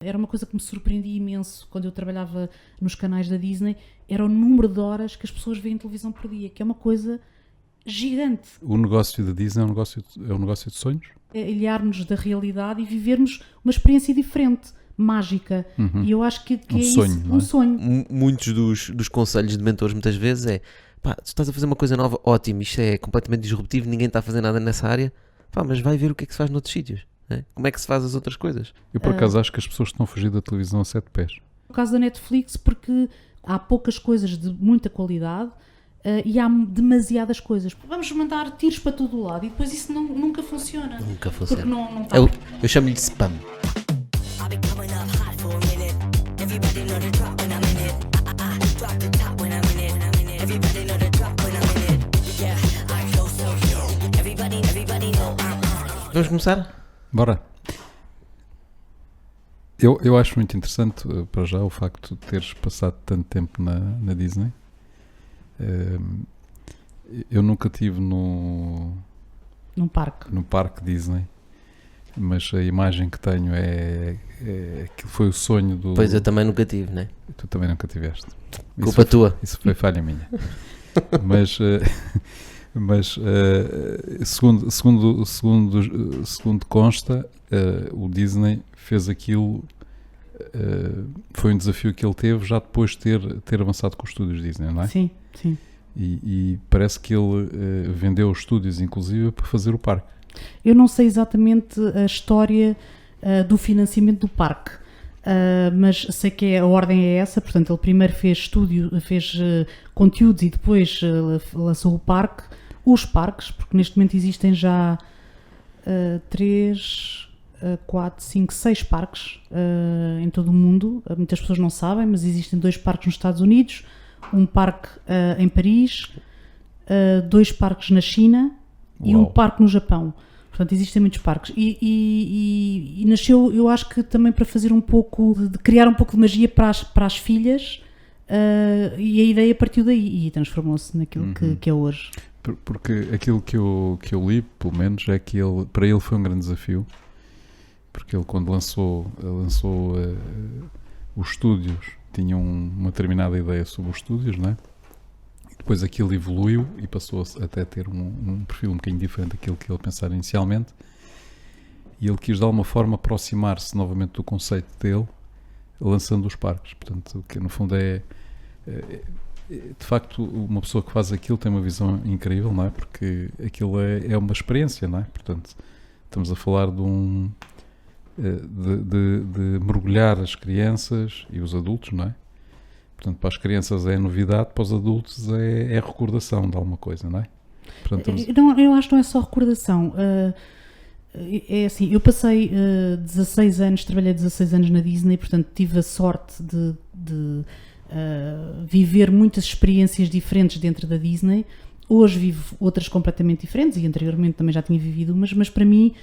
Era uma coisa que me surpreendia imenso quando eu trabalhava nos canais da Disney, era o número de horas que as pessoas veem televisão por dia, que é uma coisa gigante. O negócio da Disney é um negócio de sonhos? É ilharmos da realidade e vivermos uma experiência diferente, mágica. E eu acho que Um é sonho, isso, não é? um sonho. Muitos dos conselhos de mentores muitas vezes é: pá, tu estás a fazer uma coisa nova, ótimo, isto é completamente disruptivo, ninguém está a fazer nada nessa área, pá, mas vai ver o que é que se faz noutros sítios, né? Como é que se faz as outras coisas. Eu por acaso acho que as pessoas estão a fugir da televisão a 7 pés. No caso da Netflix, porque há poucas coisas de muita qualidade e há demasiadas coisas. Vamos mandar tiros para todo o lado e depois isso nunca funciona. Nunca Porque funciona. não está. Eu chamo-lhe de spam. I've been coming up hot for a minute. Everybody know the drop when I'm in it. Drop the top when I'm in it. Everybody know the drop when I'm in it. Yeah, I flow so low. Everybody know. Vamos começar? Bora. Eu acho muito interessante, para já, o facto de teres passado tanto tempo na Disney. Eu nunca estive Num parque. no parque Disney, mas a imagem que tenho aquilo foi o sonho do... Pois eu também nunca tive, né? Tu também nunca tiveste. Culpa tua. Isso foi falha minha. Mas segundo consta, o Disney fez aquilo, foi um desafio que ele teve já depois de ter avançado com os estúdios Disney, não é? Sim, sim. E parece que ele vendeu os estúdios, inclusive, para fazer o parque. Eu não sei exatamente a história do financiamento do parque, mas sei que a ordem é essa. Portanto, ele primeiro fez conteúdos e depois lançou o parque, os parques, porque neste momento existem já 3, 4, 5, 6 parques em todo o mundo. Muitas pessoas não sabem, mas existem 2 parques nos Estados Unidos, um parque em Paris, 2 parques na China e um Uau. parque no Japão. Portanto, existem muitos parques. E nasceu, eu acho que também para fazer um pouco, de criar um pouco de magia para as filhas, e a ideia partiu daí e transformou-se naquilo que é hoje. Porque aquilo que eu li, pelo menos, é que para ele foi um grande desafio, porque ele, quando lançou os estúdios, tinha uma determinada ideia sobre os estúdios, não é? E depois aquilo evoluiu e passou até a ter um perfil um bocadinho diferente daquilo que ele pensava inicialmente, e ele quis de alguma forma aproximar-se novamente do conceito dele, lançando os parques. Portanto, que no fundo de facto, uma pessoa que faz aquilo tem uma visão incrível, não é? Porque aquilo é uma experiência, não é? Portanto, estamos a falar de mergulhar as crianças e os adultos, não é? Portanto, para as crianças é novidade, para os adultos é recordação de alguma coisa, não é? Portanto, Eu acho que não é só recordação. É assim, eu passei 16 anos, trabalhei 16 anos na Disney, portanto tive a sorte de viver muitas experiências diferentes dentro da Disney. Hoje vivo outras completamente diferentes e anteriormente também já tinha vivido umas, mas para mim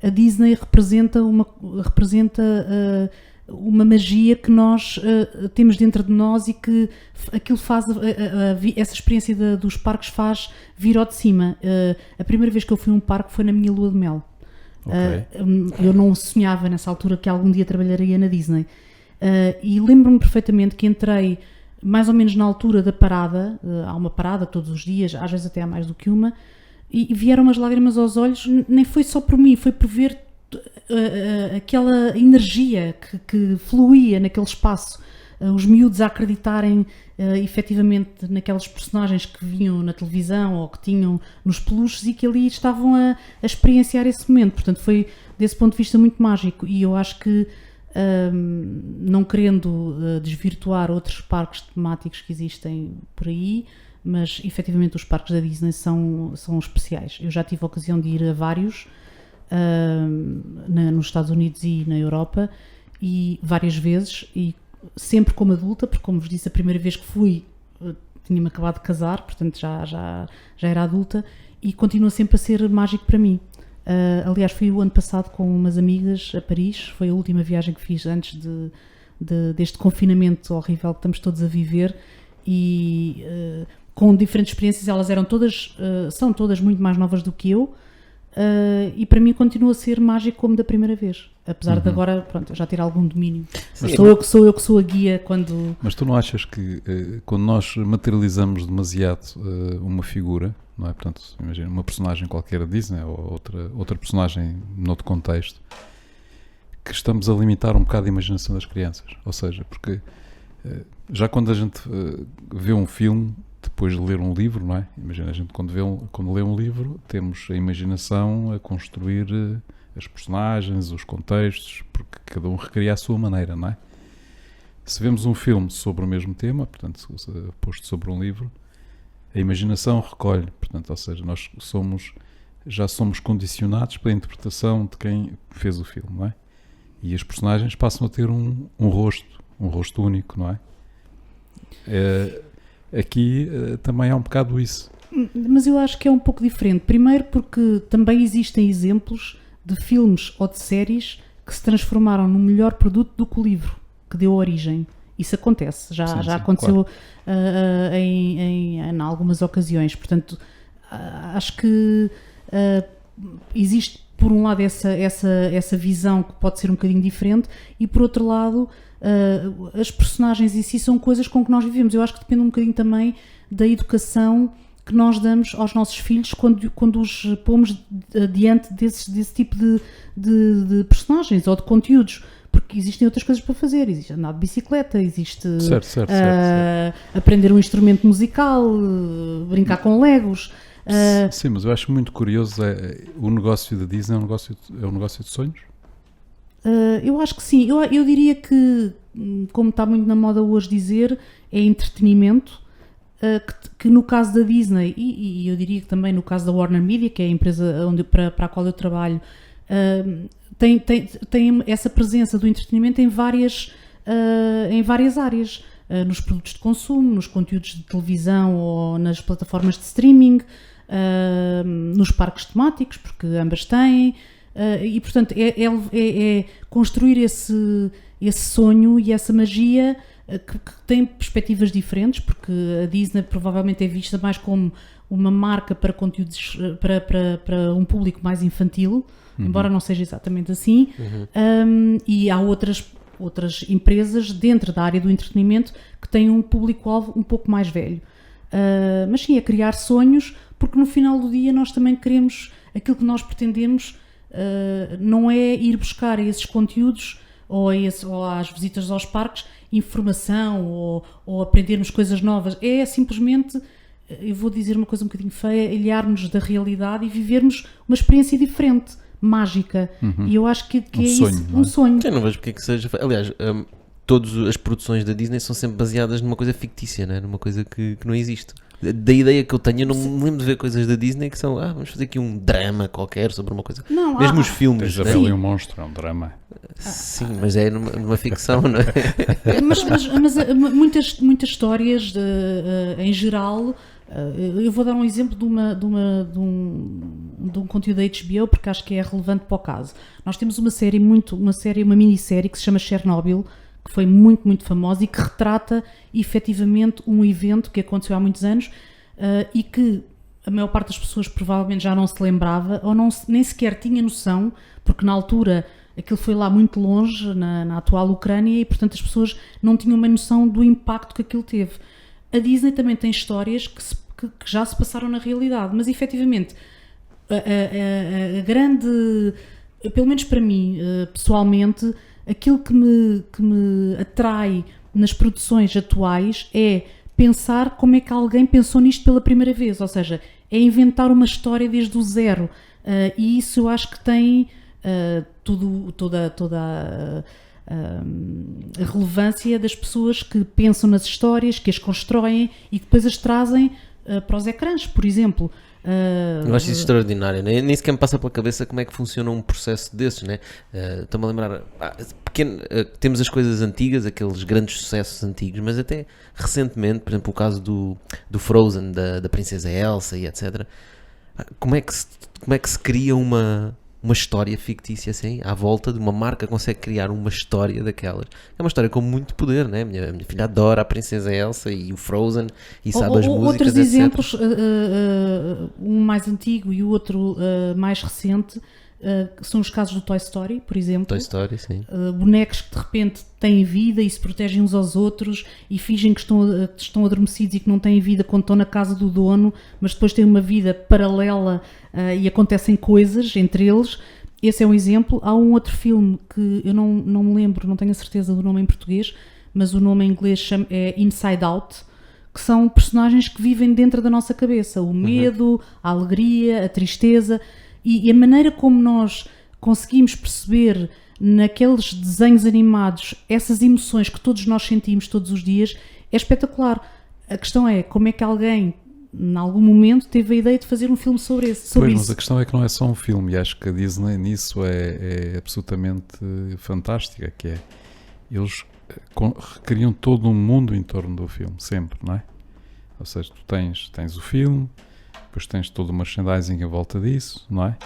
a Disney representa uma magia que nós temos dentro de nós e que aquilo faz, essa experiência dos parques faz vir ao de cima. A primeira vez que eu fui a um parque foi na minha lua de mel. Ok. Eu não sonhava nessa altura que algum dia trabalharia na Disney. E lembro-me perfeitamente que entrei mais ou menos na altura da parada, há uma parada todos os dias, às vezes até há mais do que uma, e vieram umas lágrimas aos olhos. Nem foi só por mim, foi por ver aquela energia que fluía naquele espaço, os miúdos a acreditarem efetivamente naquelas personagens que vinham na televisão ou que tinham nos peluches e que ali estavam a experienciar esse momento. Portanto, foi desse ponto de vista muito mágico, e eu acho que não querendo desvirtuar outros parques temáticos que existem por aí, mas efetivamente os parques da Disney são especiais. Eu já tive a ocasião de ir a vários nos Estados Unidos e na Europa, e várias vezes, e sempre como adulta, porque, como vos disse, a primeira vez que fui tinha-me acabado de casar, portanto já era adulta, e continua sempre a ser mágico para mim. Aliás, fui o ano passado com umas amigas a Paris, foi a última viagem que fiz antes deste confinamento horrível que estamos todos a viver, e com diferentes experiências. Elas são todas muito mais novas do que eu, e para mim continua a ser mágico como da primeira vez. Apesar de agora, pronto, eu já ter algum domínio. Sim. Sou eu que sou a guia quando... Mas tu não achas que quando nós materializamos demasiado uma figura, não é? Portanto, imagina uma personagem qualquer da Disney ou outra personagem noutro contexto, que estamos a limitar um bocado a imaginação das crianças? Ou seja, porque já quando a gente vê um filme depois de ler um livro, não é? Imagina, a gente quando lê um livro temos a imaginação a construir as personagens, os contextos, porque cada um recria a sua maneira, não é? Se vemos um filme sobre o mesmo tema, portanto, posto sobre um livro, a imaginação recolhe, portanto, ou seja, nós já somos condicionados pela interpretação de quem fez o filme, não é? E as personagens passam a ter um rosto único, não é? Aqui também há um bocado isso. Mas eu acho que é um pouco diferente. Primeiro porque também existem exemplos de filmes ou de séries que se transformaram num melhor produto do que o livro que deu origem. Isso acontece. Já aconteceu, claro, em algumas ocasiões. Portanto, acho que existe, por um lado, essa visão que pode ser um bocadinho diferente, e por outro lado, as personagens em si são coisas com que nós vivemos. Eu acho que depende um bocadinho também da educação que nós damos aos nossos filhos quando os pomos diante desse tipo de personagens ou de conteúdos, porque existem outras coisas para fazer. Existe andar de bicicleta, existe certo. aprender um instrumento musical, brincar com legos. Sim, mas eu acho muito curioso, o negócio da Disney é um negócio de sonhos? Eu acho que sim. Eu diria que, como está muito na moda hoje dizer, é entretenimento, que no caso da Disney, e eu diria que também no caso da Warner Media, que é a empresa para a qual eu trabalho, tem essa presença do entretenimento em várias áreas, nos produtos de consumo, nos conteúdos de televisão ou nas plataformas de streaming, nos parques temáticos, porque ambas têm, e portanto é construir esse sonho e essa magia que tem perspectivas diferentes, porque a Disney provavelmente é vista mais como uma marca para conteúdos para um público mais infantil, embora não seja exatamente assim, e há outras empresas dentro da área do entretenimento que têm um público-alvo um pouco mais velho. Mas sim, é criar sonhos, porque no final do dia nós também queremos, aquilo que nós pretendemos não é ir buscar a esses conteúdos ou às visitas aos parques informação ou aprendermos coisas novas. É simplesmente, eu vou dizer uma coisa um bocadinho feia, ilhar-nos da realidade e vivermos uma experiência diferente, mágica. E eu acho que é sonho, isso, não é? um sonho. Eu não vejo porque é que seja. Aliás, todas as produções da Disney são sempre baseadas numa coisa fictícia, né? Numa coisa que não existe. Da ideia que eu tenho, eu não me lembro de ver coisas da Disney que são, vamos fazer aqui um drama qualquer sobre uma coisa. Não, mesmo os filmes. Tens a Bela e o Monstro, é um drama. Sim, mas é numa ficção, não é? mas muitas histórias em geral. Eu vou dar um exemplo de um conteúdo da HBO, porque acho que é relevante para o caso. Nós temos uma minissérie que se chama Chernobyl, que foi muito, muito famosa e que retrata efetivamente um evento que aconteceu há muitos anos, e que a maior parte das pessoas provavelmente já não se lembrava ou nem sequer tinha noção, porque na altura aquilo foi lá muito longe, na atual Ucrânia, e portanto as pessoas não tinham uma noção do impacto que aquilo teve. A Disney também tem histórias que já se passaram na realidade, mas efetivamente a grande, pelo menos para mim, pessoalmente, aquilo que me atrai nas produções atuais é pensar como é que alguém pensou nisto pela primeira vez, ou seja, é inventar uma história desde o zero, e isso eu acho que tem toda a relevância das pessoas que pensam nas histórias, que as constroem e que depois as trazem para os ecrãs, por exemplo. Eu acho isso extraordinário, né? Nem sequer me passa pela cabeça como é que funciona um processo desses, né? Estou-me a lembrar, temos as coisas antigas, aqueles grandes sucessos antigos, mas até recentemente, por exemplo, o caso do Frozen, da princesa Elsa e etc. Como é que se cria uma uma história fictícia assim, à volta de uma marca, consegue criar uma história daquelas. É uma história com muito poder, né? A minha filha adora a Princesa Elsa e o Frozen e sabe as músicas, Outros etc. exemplos, um mais antigo e o outro mais recente, são os casos do Toy Story, por exemplo. Toy Story, sim. Bonecos que de repente têm vida e se protegem uns aos outros e fingem que estão adormecidos e que não têm vida quando estão na casa do dono, mas depois têm uma vida paralela e acontecem coisas entre eles. Esse é um exemplo. Há um outro filme que eu não me lembro, não tenho a certeza do nome em português, mas o nome em inglês é Inside Out, que são personagens que vivem dentro da nossa cabeça. O medo, a alegria, a tristeza e a maneira como nós conseguimos perceber naqueles desenhos animados essas emoções que todos nós sentimos todos os dias é espetacular. A questão é como é que alguém, em algum momento, teve a ideia de fazer um filme sobre isso. Mas a questão é que não é só um filme, e acho que a Disney nisso é absolutamente fantástica, que é, eles recriam todo um mundo em torno do filme, sempre, não é? Ou seja, tu tens o filme, depois tens todo o merchandising em volta disso, não é?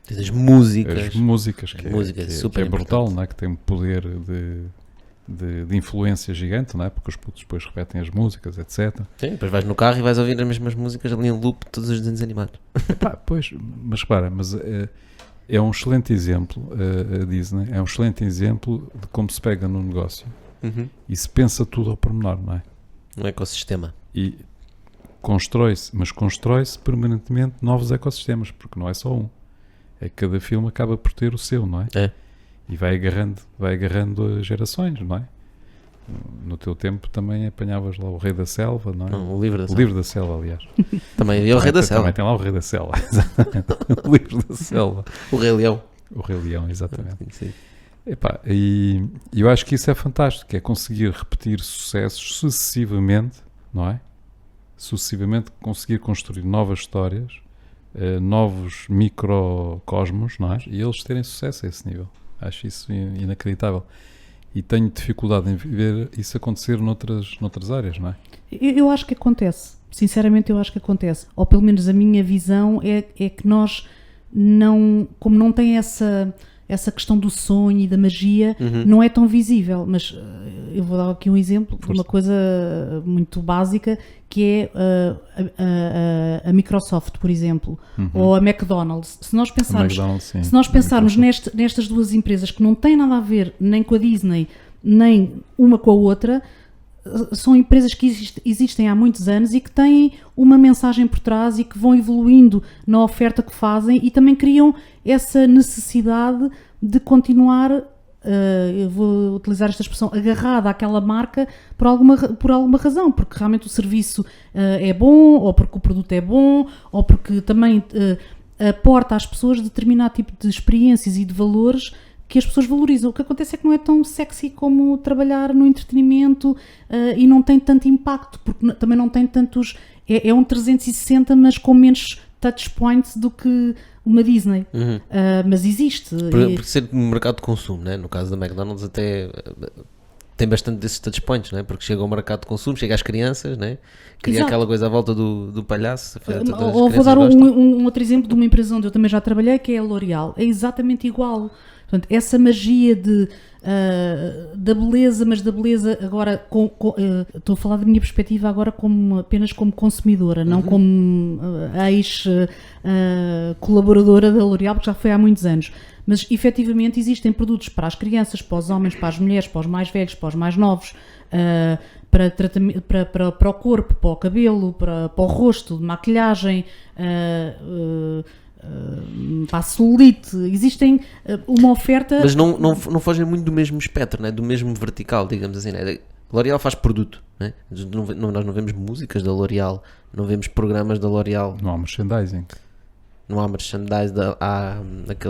Tens as músicas. As músicas, que super é brutal, não é? Que tem um poder de influência gigante, não é? Porque os putos depois repetem as músicas, etc. Sim, depois vais no carro e vais ouvir as mesmas músicas ali em loop, todos os desenhos animados. Pois, mas repara, é um excelente exemplo, a Disney, é um excelente exemplo de como se pega no negócio e se pensa tudo ao pormenor, não é? Um ecossistema. E constrói-se permanentemente novos ecossistemas, porque não é só um. É que cada filme acaba por ter o seu, não é? É. E vai agarrando gerações, não é? No teu tempo também apanhavas lá o Rei da Selva, não é? Não, o Livro da O Selva. Livro da Selva, aliás. Também havia o Rei da Selva. Também tem lá o Rei da Selva, exatamente. O Livro da Selva. O Rei Leão. O Rei Leão, exatamente. Sim. Epá, e eu acho que isso é fantástico, é conseguir repetir sucessos sucessivamente, não é? Sucessivamente conseguir construir novas histórias, novos microcosmos, não é? E eles terem sucesso a esse nível. Acho isso inacreditável. E tenho dificuldade em ver isso acontecer noutras áreas, não é? Eu acho que acontece. Sinceramente, eu acho que acontece. Ou pelo menos a minha visão é que nós como não tem essa questão do sonho e da magia, não é tão visível. Mas eu vou dar aqui um exemplo de uma coisa muito básica, que é a Microsoft, por exemplo, ou a McDonald's. Se nós pensarmos nestas duas empresas que não têm nada a ver nem com a Disney, nem uma com a outra, são empresas que existem há muitos anos e que têm uma mensagem por trás e que vão evoluindo na oferta que fazem e também criam essa necessidade de continuar, eu vou utilizar esta expressão, agarrada àquela marca por alguma razão, porque realmente o serviço é bom, ou porque o produto é bom, ou porque também aporta às pessoas determinado tipo de experiências e de valores que as pessoas valorizam. O que acontece é que não é tão sexy como trabalhar no entretenimento e não tem tanto impacto, porque também não tem tantos... É um 360, mas com menos touch points do que uma Disney. Mas existe. Porque ser um mercado de consumo, né? No caso da McDonald's até tem bastante desses touch points, né? Porque chega ao mercado de consumo, chega às crianças, né? Cria aquela coisa à volta do palhaço. Ou vou dar um outro exemplo de uma empresa onde eu também já trabalhei, que é a L'Oréal. É exatamente igual. Portanto, essa magia da beleza, mas da beleza agora, estou a falar da minha perspectiva agora apenas como consumidora, não como ex-colaboradora da L'Oréal, porque já foi há muitos anos. Mas, efetivamente, existem produtos para as crianças, para os homens, para as mulheres, para os mais velhos, para os mais novos, para o corpo, para o cabelo, para o rosto, de maquilhagem, para a celulite. Existem uma oferta... Mas não fogem muito do mesmo espectro, né? Do mesmo vertical, digamos assim, né? L'Oréal faz produto, né? Nós não vemos músicas da L'Oréal, não vemos programas da L'Oréal. Não há merchandising. Não há merchandising, há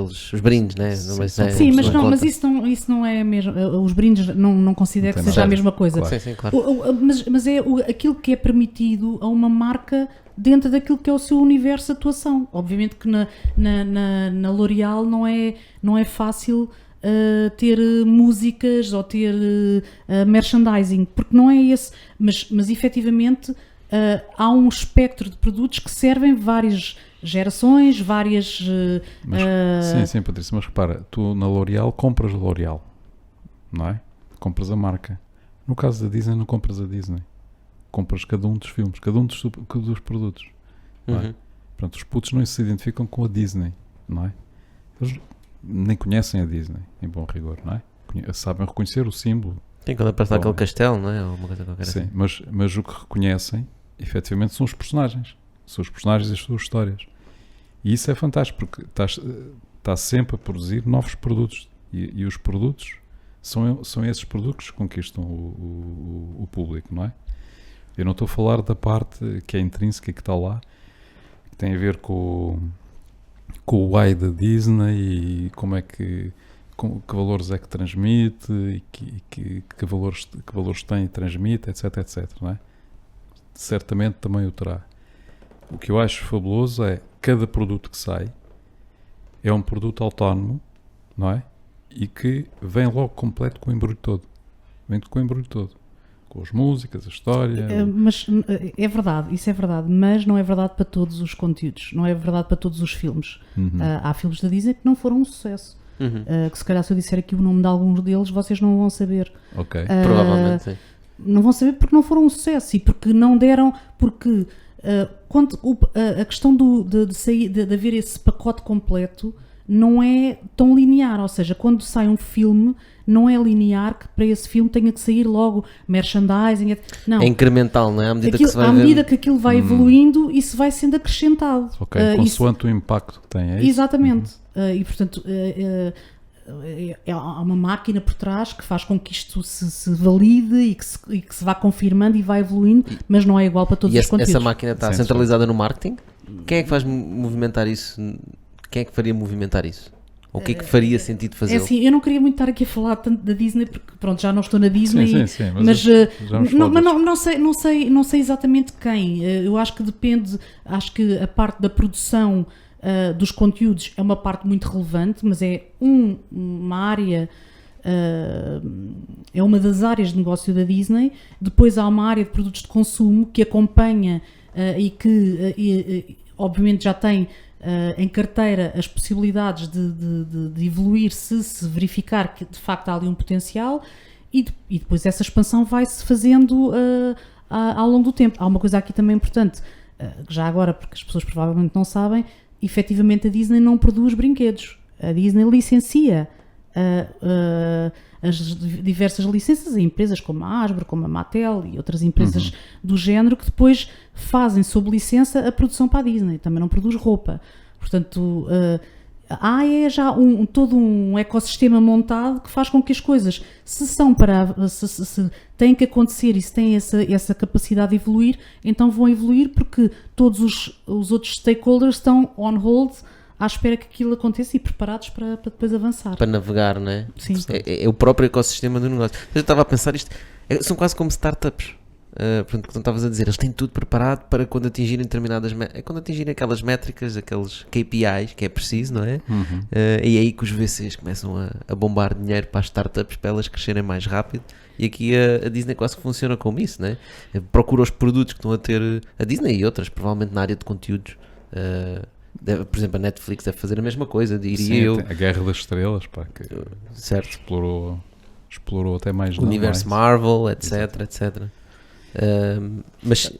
os brindes, né? Sim, mas isso não é mesmo. Os brindes não considero que seja a mesma coisa. Claro. Sim, claro. Mas é aquilo que é permitido a uma marca dentro daquilo que é o seu universo de atuação. Obviamente que na L'Oréal não é fácil ter músicas ou ter merchandising, porque não é esse. Mas efetivamente há um espectro de produtos que servem várias gerações, várias... Sim, Patrícia, mas repara, tu na L'Oréal compras L'Oréal, não é? Compras a marca. No caso da Disney, não compras a Disney. Compras cada um dos filmes, cada um dos produtos. Não é? Portanto, os putos não se identificam com a Disney, não é? Eles nem conhecem a Disney, em bom rigor, não é? Sabem reconhecer o símbolo. Tem quando aparece aquele castelo, não é? Ou uma coisa qualquer sim, assim. mas o que reconhecem, efetivamente, são os personagens. São os personagens e as suas histórias. E isso é fantástico, porque está sempre a produzir novos produtos. E os produtos são esses produtos que conquistam o público, não é? Eu não estou a falar da parte que é intrínseca, que está lá, que tem a ver com o why da Disney e como é que valores é que transmite e que valores tem e transmite, etc, não é? Certamente também o terá. O que eu acho fabuloso é cada produto que sai é um produto autónomo, não é? E que vem logo completo com o embrulho todo. Vem com o embrulho todo. Com as músicas, a história. Mas é verdade, isso é verdade, mas não é verdade para todos os conteúdos, não é verdade para todos os filmes. Há filmes da Disney que não foram um sucesso. Que se calhar se eu disser aqui o nome de alguns deles, vocês não vão saber. Ok. Provavelmente sim. Não vão saber porque não foram um sucesso e porque não deram, porque a questão de haver esse pacote completo não é tão linear, ou seja, quando sai um filme não é linear que para esse filme tenha que sair logo merchandising, não. É incremental, não é? À medida que se vai à vendo. medida que aquilo vai evoluindo, isso vai sendo acrescentado. Ok, consoante o impacto que tem, é isso? Exatamente. E portanto há uma máquina por trás que faz com que isto se valide e que se vá confirmando e vai evoluindo, mas não é igual para todos os conteúdos. Essa máquina está centralizada no marketing? Quem é que faz movimentar isso? Quem é que faria movimentar isso? Ou o que é que faria sentido fazer? É assim, eu não queria muito estar aqui a falar tanto da Disney porque pronto, já não estou na Disney. Sim, mas não sei exatamente quem. Eu acho que depende, acho que a parte da produção dos conteúdos é uma parte muito relevante, mas é uma área, é uma das áreas de negócio da Disney. Depois há uma área de produtos de consumo que acompanha e que obviamente já tem em carteira as possibilidades de evoluir se verificar que de facto há ali um potencial e depois essa expansão vai-se fazendo ao longo do tempo. Há uma coisa aqui também importante, já agora, porque as pessoas provavelmente não sabem, efetivamente a Disney não produz brinquedos. A Disney licencia as diversas licenças a empresas como a Hasbro, como a Mattel e outras empresas do género que depois fazem sob licença a produção para a Disney. Também não produz roupa. Portanto, há já todo um ecossistema montado que faz com que as coisas, se têm que acontecer e se têm essa capacidade de evoluir, então vão evoluir porque todos os outros stakeholders estão on hold à espera que aquilo aconteça e preparados para depois avançar. Para navegar, não é? Sim. É o próprio ecossistema do negócio. Eu estava a pensar isto, são quase como startups. Portanto, como estavas a dizer, eles têm tudo preparado para quando atingirem determinadas quando atingirem aquelas métricas, aqueles KPIs que é preciso, não é? E é aí que os VCs começam a bombar dinheiro para as startups para elas crescerem mais rápido. E aqui a Disney quase que funciona como isso, não é? Procura os produtos que estão a ter a Disney e outras, provavelmente na área de conteúdos. Por exemplo, a Netflix deve fazer a mesma coisa, diria eu. A Guerra das Estrelas, pá, que certo. explorou até mais o universo Marvel, etc. Mas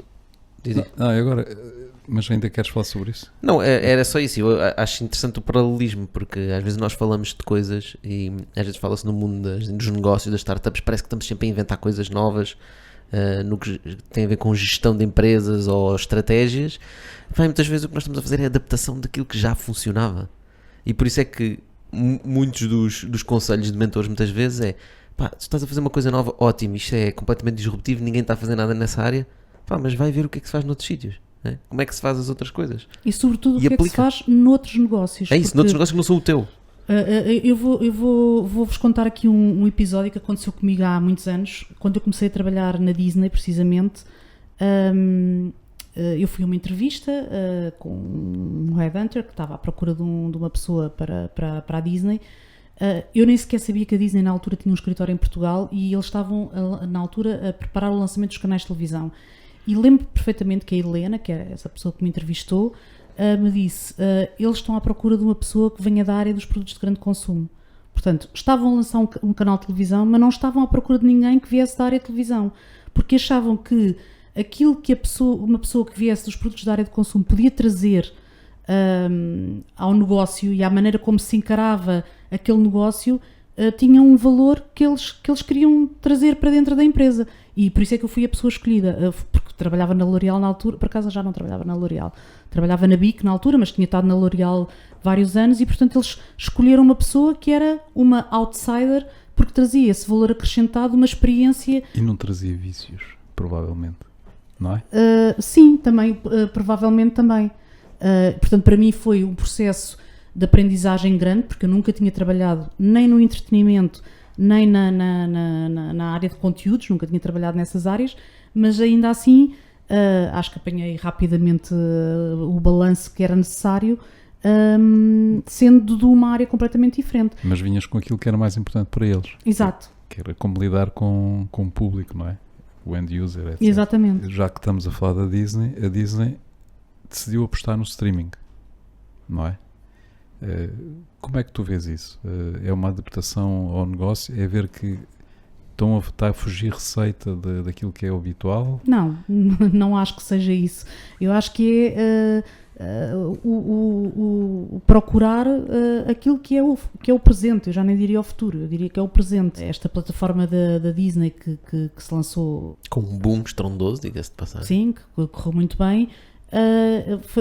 mas ainda queres falar sobre isso? Não, era só isso. Eu acho interessante o paralelismo, porque às vezes nós falamos de coisas e às vezes fala-se no mundo dos negócios, das startups, parece que estamos sempre a inventar coisas novas no que tem a ver com gestão de empresas ou estratégias. Muitas vezes o que nós estamos a fazer é a adaptação daquilo que já funcionava, e por isso é que muitos dos conselhos de mentores muitas vezes é: pá, tu estás a fazer uma coisa nova, ótimo, isto é completamente disruptivo, ninguém está a fazer nada nessa área, pá, mas vai ver o que é que se faz noutros sítios, né? Como é que se faz as outras coisas e sobretudo o que é que se faz noutros negócios. É isso, noutros negócios que não são o teu. Eu vou-vos contar aqui um episódio que aconteceu comigo há muitos anos, quando eu comecei a trabalhar na Disney, precisamente. Eu fui a uma entrevista com um headhunter que estava à procura de uma pessoa para a Disney. Eu nem sequer sabia que a Disney na altura tinha um escritório em Portugal e eles estavam na altura a preparar o lançamento dos canais de televisão. E lembro perfeitamente que a Helena, que é essa pessoa que me entrevistou, me disse, eles estão à procura de uma pessoa que venha da área dos produtos de grande consumo. Portanto, estavam a lançar um canal de televisão, mas não estavam à procura de ninguém que viesse da área de televisão, porque achavam que aquilo que uma pessoa que viesse dos produtos da área de consumo podia trazer ao negócio e à maneira como se encarava aquele negócio tinha um valor que eles queriam trazer para dentro da empresa. E por isso é que eu fui a pessoa escolhida, porque trabalhava na L'Oréal na altura, por acaso já não trabalhava na L'Oréal, trabalhava na BIC na altura, mas tinha estado na L'Oréal vários anos e portanto eles escolheram uma pessoa que era uma outsider porque trazia esse valor acrescentado, uma experiência... E não trazia vícios, provavelmente, não é? Sim, também, provavelmente também. Portanto, para mim foi um processo de aprendizagem grande, porque eu nunca tinha trabalhado nem no entretenimento, nem na área de conteúdos, nunca tinha trabalhado nessas áreas, mas ainda assim acho que apanhei rapidamente o balanço que era necessário, sendo de uma área completamente diferente. Mas vinhas com aquilo que era mais importante para eles. Exato. Que era como lidar com o público, não é? O end user, etc. Exatamente. Já que estamos a falar da Disney, a Disney decidiu apostar no streaming, não é? Como é que tu vês isso? É uma adaptação ao negócio? É ver que está a fugir receita daquilo que é o habitual? Não acho que seja isso. Eu acho que é o procurar aquilo que é o presente. Eu já nem diria o futuro, eu diria que é o presente. Esta plataforma da Disney que se lançou... Com um boom estrondoso, diga-se de passagem. Sim, que correu muito bem.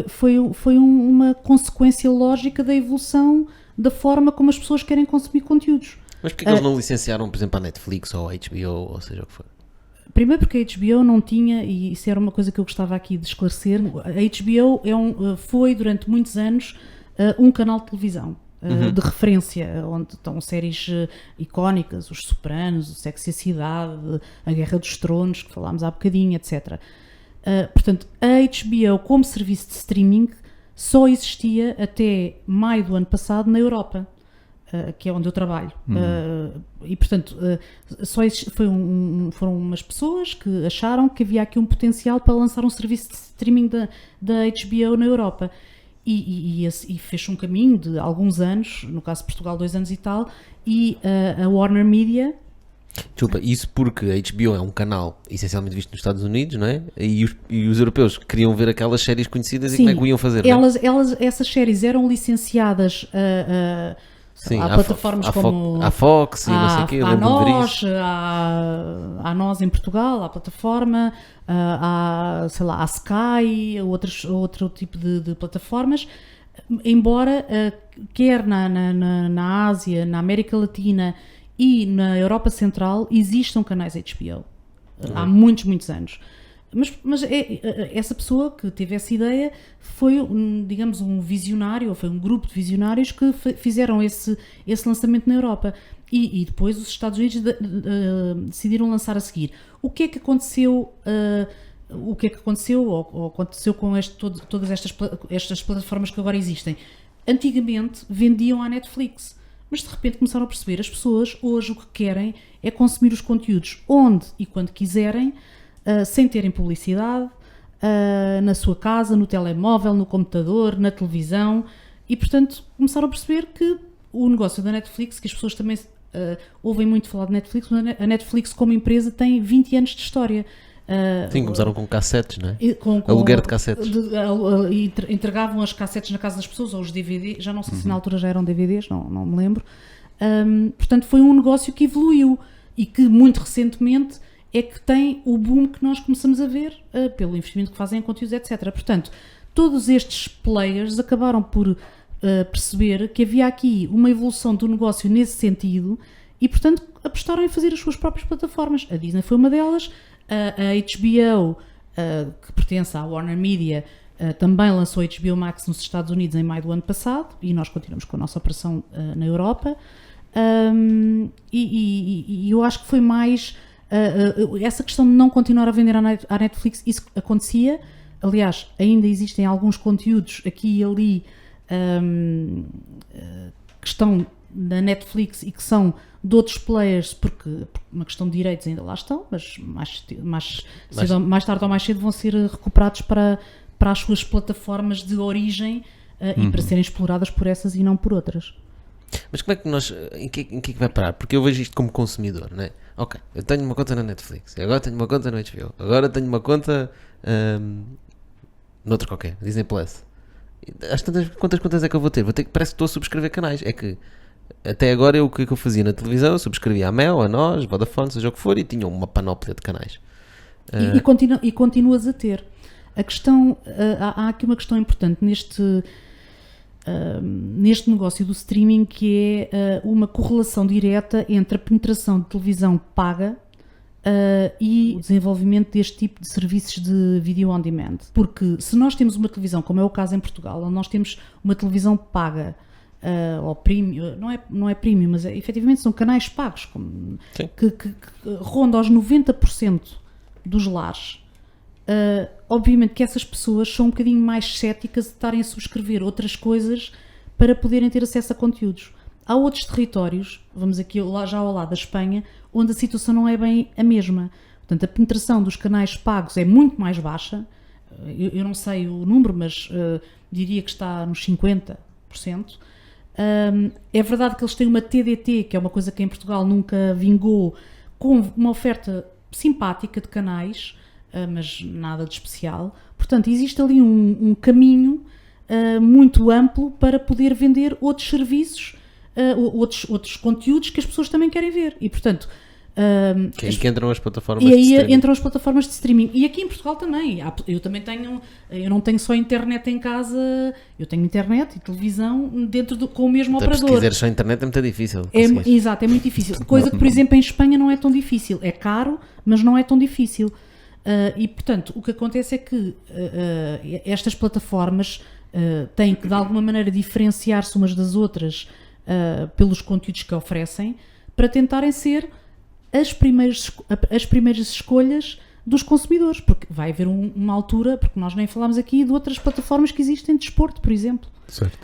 Foi uma consequência lógica da evolução da forma como as pessoas querem consumir conteúdos. Mas porquê que eles não licenciaram, por exemplo, a Netflix ou a HBO, ou seja o que for? Primeiro porque a HBO não tinha, e isso era uma coisa que eu gostava aqui de esclarecer, a HBO foi durante muitos anos um canal de televisão de referência, onde estão séries icónicas, Os Sopranos, o Sexo e a Cidade, a Guerra dos Tronos, que falámos há bocadinho, etc. Portanto, a HBO como serviço de streaming só existia até maio do ano passado na Europa, que é onde eu trabalho. E portanto, foram umas pessoas que acharam que havia aqui um potencial para lançar um serviço de streaming da HBO na Europa. E fez um caminho de alguns anos, no caso de Portugal 2 anos e tal, e a Warner Media... Desculpa, isso porque a HBO é um canal essencialmente visto nos Estados Unidos, não é? E os europeus queriam ver aquelas séries conhecidas. Sim, e como é que o iam fazer? Essas séries eram licenciadas a plataformas como a Fox e não sei o quê, a Nós em Portugal, a plataforma, a Sky, outro tipo de plataformas, embora quer na Ásia, na América Latina e na Europa Central existam canais HBO há muitos anos. Mas essa pessoa que teve essa ideia foi, digamos, um visionário, ou foi um grupo de visionários que fizeram esse lançamento na Europa. E depois os Estados Unidos decidiram lançar a seguir. O que é que aconteceu? Ou aconteceu com todas estas plataformas que agora existem? Antigamente vendiam à Netflix. Mas de repente começaram a perceber, as pessoas hoje o que querem é consumir os conteúdos onde e quando quiserem, sem terem publicidade, na sua casa, no telemóvel, no computador, na televisão, e portanto começaram a perceber que o negócio da Netflix, que as pessoas também ouvem muito falar de Netflix, mas a Netflix como empresa tem 20 anos de história. Sim, começaram com cassetes, não é? Aluguer de cassetes. Entregavam as cassetes na casa das pessoas, ou os DVDs, já não sei se na altura já eram DVDs, não me lembro. Portanto, foi um negócio que evoluiu e que muito recentemente é que tem o boom que nós começamos a ver pelo investimento que fazem em conteúdos, etc. Portanto, todos estes players acabaram por perceber que havia aqui uma evolução do negócio nesse sentido e, portanto, apostaram em fazer as suas próprias plataformas. A Disney foi uma delas. A HBO, que pertence à Warner Media, também lançou a HBO Max nos Estados Unidos em maio do ano passado e nós continuamos com a nossa operação na Europa. E eu acho que foi mais essa questão de não continuar a vender à Netflix. Isso acontecia, aliás, ainda existem alguns conteúdos aqui e ali que estão na Netflix e que são de outros players, porque uma questão de direitos ainda lá estão, mas mais tarde ou mais cedo vão ser recuperados para as suas plataformas de origem e para serem exploradas por essas e não por outras. Mas como é que nós, em que é que vai parar? Porque eu vejo isto como consumidor, não é? Ok, eu tenho uma conta na Netflix, agora tenho uma conta no HBO, agora tenho uma conta noutra qualquer, Disney Plus. Às tantas, quantas contas é que eu vou ter? Parece que estou a subscrever canais. É que até agora o que eu fazia na televisão, eu subscrevia a Mel, a nós, Vodafone, seja o que for, e tinha uma panóplia de canais. E continuas a ter. A questão, há aqui uma questão importante neste negócio do streaming, que é uma correlação direta entre a penetração de televisão paga e o desenvolvimento deste tipo de serviços de video on demand. Porque se nós temos uma televisão, como é o caso em Portugal, onde nós temos uma televisão paga, ou premium, não é premium, mas efetivamente são canais pagos, que rondam aos 90% dos lares. Obviamente que essas pessoas são um bocadinho mais céticas de estarem a subscrever outras coisas para poderem ter acesso a conteúdos. Há outros territórios, vamos aqui já ao lado da Espanha, onde a situação não é bem a mesma. Portanto, a penetração dos canais pagos é muito mais baixa. Eu não sei o número, mas diria que está nos 50%. É verdade que eles têm uma TDT, que é uma coisa que em Portugal nunca vingou, com uma oferta simpática de canais, mas nada de especial. Portanto, existe ali um caminho muito amplo para poder vender outros serviços, outros conteúdos que as pessoas também querem ver. E, portanto... que é aí que entram as plataformas de streaming. E aí entram as plataformas de streaming. E aqui em Portugal também. Eu também tenho... Eu não tenho só internet em casa, eu tenho internet e televisão com o mesmo operador. Se quiseres só internet é muito difícil. Exato, é muito difícil. Coisa que, por exemplo, em Espanha não é tão difícil. É caro, mas não é tão difícil. E, portanto, o que acontece é que estas plataformas têm que, de alguma maneira, diferenciar-se umas das outras pelos conteúdos que oferecem, para tentarem ser as primeiras escolhas dos consumidores, porque vai haver uma altura, porque nós nem falámos aqui de outras plataformas que existem de desporto, por exemplo. Certo.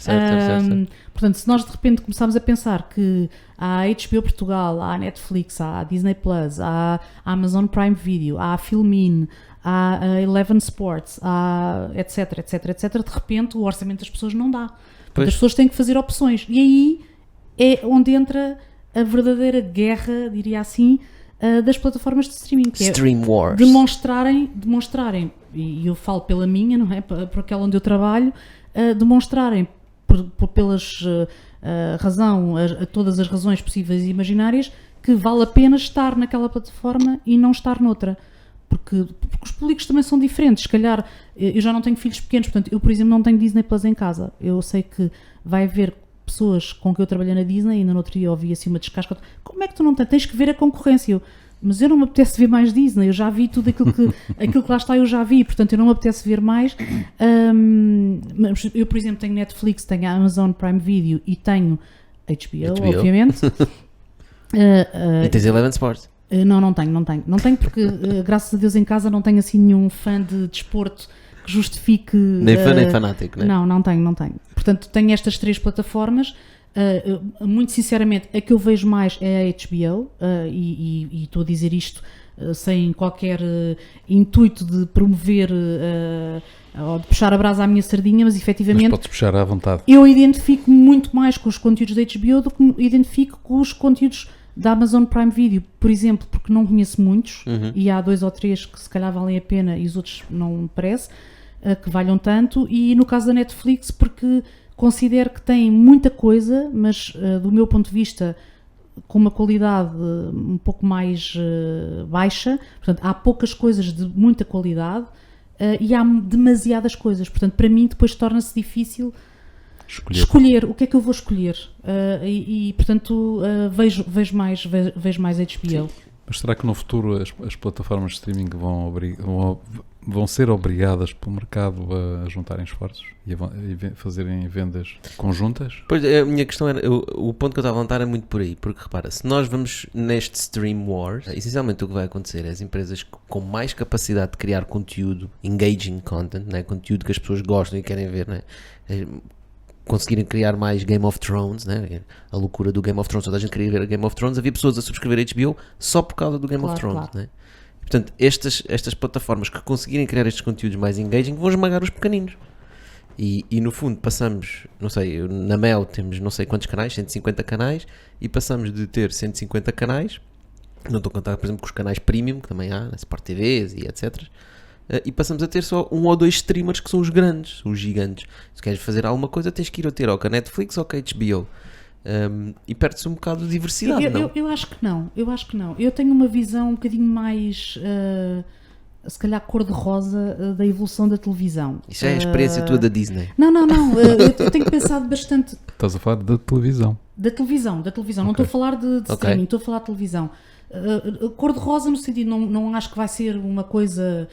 Portanto, se nós de repente começarmos a pensar que há a HBO Portugal, há a Netflix, há a Disney Plus, há a Amazon Prime Video, há a Filmin, há a Eleven Sports, há etc, de repente o orçamento das pessoas não dá. Portanto, as pessoas têm que fazer opções. E aí é onde entra a verdadeira guerra, diria assim, das plataformas de streaming, que Stream Wars. demonstrarem, e eu falo pela minha, não é? Por aquela onde eu trabalho, demonstrarem pelas todas as razões possíveis e imaginárias, que vale a pena estar naquela plataforma e não estar noutra. Porque os públicos também são diferentes. Se calhar, eu já não tenho filhos pequenos, portanto, eu, por exemplo, não tenho Disney Plus em casa. Eu sei que vai haver pessoas com que eu trabalhei na Disney, e ainda no outro dia ouvi assim uma descasca: como é que tu não tens que ver a concorrência? Mas eu não me apetece ver mais Disney, eu já vi tudo aquilo que lá está, eu já vi, portanto eu não me apetece ver mais. Eu, por exemplo, tenho Netflix, tenho a Amazon Prime Video e tenho HBO. Obviamente. E tens Eleven Sports? Não tenho porque graças a Deus em casa não tenho assim nenhum fã de desporto que justifique... Nem fã nem fanático, né? Não tenho. Portanto, tenho estas 3 plataformas. Muito sinceramente, a que eu vejo mais é a HBO, e estou a dizer isto sem qualquer intuito de promover ou de puxar a brasa à minha sardinha, mas efetivamente... Mas podes puxar à vontade. Eu identifico muito mais com os conteúdos da HBO do que identifico com os conteúdos da Amazon Prime Video, por exemplo, porque não conheço muitos, e há 2 ou 3 que se calhar valem a pena e os outros não me parece que valham tanto, e no caso da Netflix, porque considero que tem muita coisa, mas do meu ponto de vista com uma qualidade um pouco mais baixa. Portanto, há poucas coisas de muita qualidade e há demasiadas coisas, portanto para mim depois torna-se difícil escolher o que é que eu vou escolher, portanto vejo mais HBO. Mas será que no futuro as plataformas de streaming vão ser obrigadas pelo mercado a juntarem esforços e a fazerem vendas conjuntas? Pois, a minha questão era, o ponto que eu estava a levantar é muito por aí, porque repara, se nós vamos neste Stream Wars, essencialmente o que vai acontecer é as empresas com mais capacidade de criar conteúdo, engaging content, né? Conteúdo que as pessoas gostam e querem ver, né? conseguirem criar mais Game of Thrones, né? A loucura do Game of Thrones, toda a gente queria ver a Game of Thrones, havia pessoas a subscrever a HBO só por causa do Game of Claro, Thrones, claro. né? Portanto, estas plataformas que conseguirem criar estes conteúdos mais engaging vão esmagar os pequeninos. E no fundo passamos, não sei, na Mel temos não sei quantos canais, 150 canais, e passamos de ter 150 canais, não estou a contar, por exemplo, com os canais premium, que também há, na Sport TVs e etc. E passamos a ter só 1 ou 2 streamers que são os grandes, os gigantes. Se queres fazer alguma coisa, tens que ir a ter ou com a Netflix ou com a HBO. E perde-se um bocado de diversidade, não? Eu acho que não, eu tenho uma visão um bocadinho mais, se calhar cor-de-rosa, da evolução da televisão. Isso é a experiência tua da Disney. Não, eu tenho pensado bastante Estás a falar da televisão. da televisão, não estou a falar de streaming, estou a falar de televisão. Cor-de-rosa no sentido, não acho que vai ser uma coisa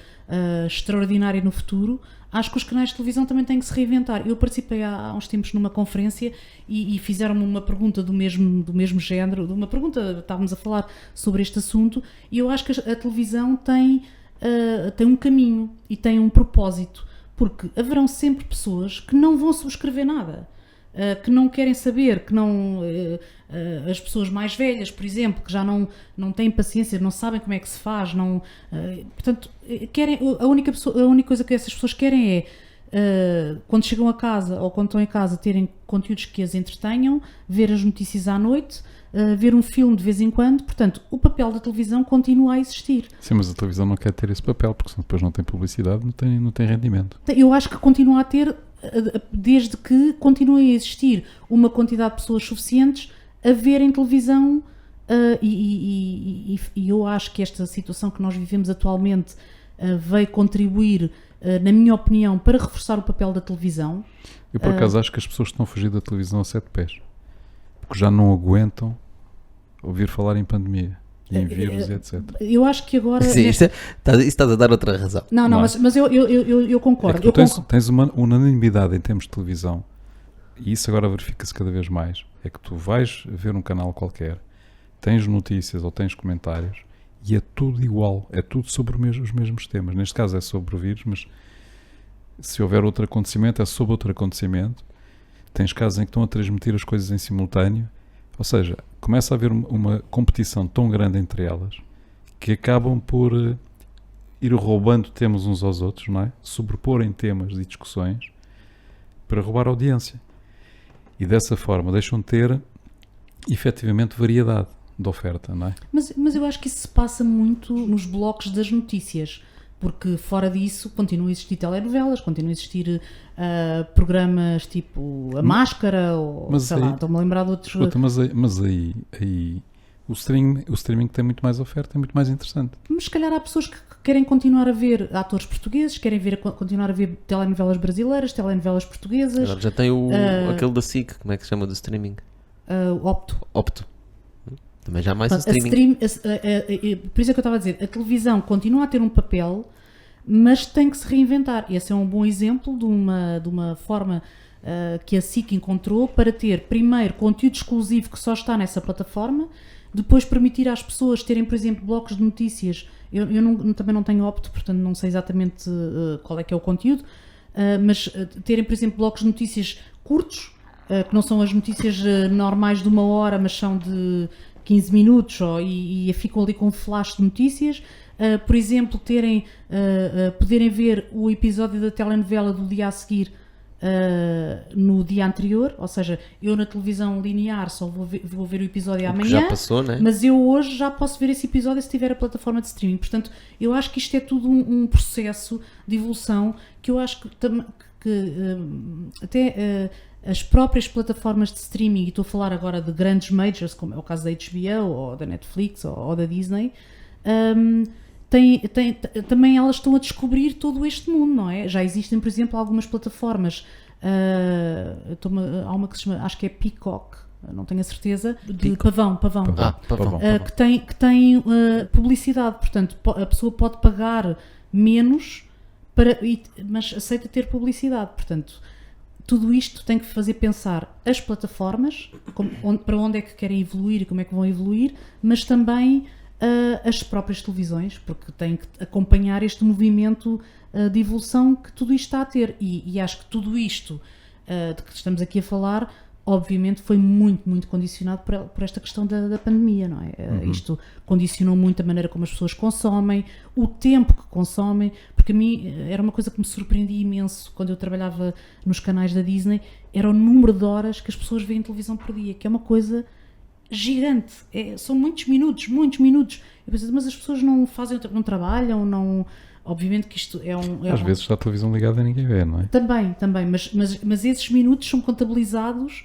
extraordinária no futuro. Acho que os canais de televisão também têm que se reinventar. Eu participei há uns tempos numa conferência e fizeram-me uma pergunta do mesmo género, uma pergunta, estávamos a falar sobre este assunto, e eu acho que a televisão tem um caminho e tem um propósito, porque haverão sempre pessoas que não vão subscrever nada, que não querem saber, que não... as pessoas mais velhas, por exemplo, que já não têm paciência, não sabem como é que se faz, portanto, querem, a única coisa que essas pessoas querem é, quando chegam a casa ou quando estão em casa, terem conteúdos que as entretenham, ver as notícias à noite, ver um filme de vez em quando. Portanto, o papel da televisão continua a existir. Sim, mas a televisão não quer ter esse papel, porque senão depois não tem publicidade, não tem rendimento. Eu acho que continua a ter, desde que continue a existir uma quantidade de pessoas suficientes a verem televisão, e eu acho que esta situação que nós vivemos atualmente veio contribuir, na minha opinião, para reforçar o papel da televisão. Eu, por acaso, acho que as pessoas estão a fugir da televisão a 7 pés, porque já não aguentam ouvir falar em pandemia e em vírus e etc. Eu acho que agora... Sim, isso estás a dar outra razão. Não, Não é? mas eu concordo. É que tu tens uma unanimidade em termos de televisão, e isso agora verifica-se cada vez mais. É que tu vais ver um canal qualquer, tens notícias ou tens comentários, e é tudo igual, é tudo sobre os mesmos temas. Neste caso é sobre o vírus, mas se houver outro acontecimento, é sobre outro acontecimento. Tens casos em que estão a transmitir as coisas em simultâneo, ou seja, começa a haver uma competição tão grande entre elas que acabam por ir roubando temas uns aos outros, não é? Sobreporem temas e discussões para roubar audiência. E dessa forma deixam de ter efetivamente variedade de oferta, não é? Mas eu acho que isso se passa muito nos blocos das notícias, porque fora disso continua a existir telenovelas, continua a existir programas tipo A Máscara, ou mas sei aí, lá, estou-me a lembrar de outros... Escuta, mas aí o streaming tem muito mais oferta, é muito mais interessante. Mas se calhar há pessoas que querem continuar a ver atores portugueses, querem continuar a ver telenovelas brasileiras, telenovelas portuguesas. Agora já tem aquele da SIC, como é que se chama, do streaming? Opto. Também já há mais streaming. Por isso é que eu estava a dizer, a televisão continua a ter um papel, mas tem que se reinventar. Esse é um bom exemplo de uma forma que a SIC encontrou para ter, primeiro, conteúdo exclusivo que só está nessa plataforma, depois permitir às pessoas terem, por exemplo, blocos de notícias. Eu também não tenho Opto, portanto não sei exatamente qual é que é o conteúdo, mas terem, por exemplo, blocos de notícias curtos, que não são as notícias normais de 1 hora, mas são de 15 minutos, e ficam ali com um flash de notícias. Por exemplo, poderem ver o episódio da telenovela do dia a seguir no dia anterior, ou seja, eu na televisão linear só vou ver o episódio amanhã, já passou, né? mas eu hoje já posso ver esse episódio se tiver a plataforma de streaming. Portanto, eu acho que isto é tudo um processo de evolução que eu acho que até as próprias plataformas de streaming, e estou a falar agora de grandes majors, como é o caso da HBO ou da Netflix ou da Disney, também elas estão a descobrir todo este mundo, não é? Já existem, por exemplo, algumas plataformas, há uma que se chama, acho que é Peacock, não tenho a certeza, de Pavão. Pavão. Que tem publicidade, portanto a pessoa pode pagar menos, mas aceita ter publicidade. Portanto, tudo isto tem que fazer pensar as plataformas, para onde é que querem evoluir e como é que vão evoluir, mas também as próprias televisões, porque têm que acompanhar este movimento de evolução que tudo isto está a ter. E acho que tudo isto de que estamos aqui a falar, obviamente foi muito, muito condicionado por esta questão da pandemia, não é? Isto condicionou muito a maneira como as pessoas consomem, o tempo que consomem, porque a mim era uma coisa que me surpreendia imenso quando eu trabalhava nos canais da Disney, era o número de horas que as pessoas veem televisão por dia, que é uma coisa gigante, são muitos minutos, eu pensei, mas as pessoas não fazem, não trabalham, não... Obviamente que isto Às vezes está a televisão ligada e ninguém vê, não é? Também, mas esses minutos são contabilizados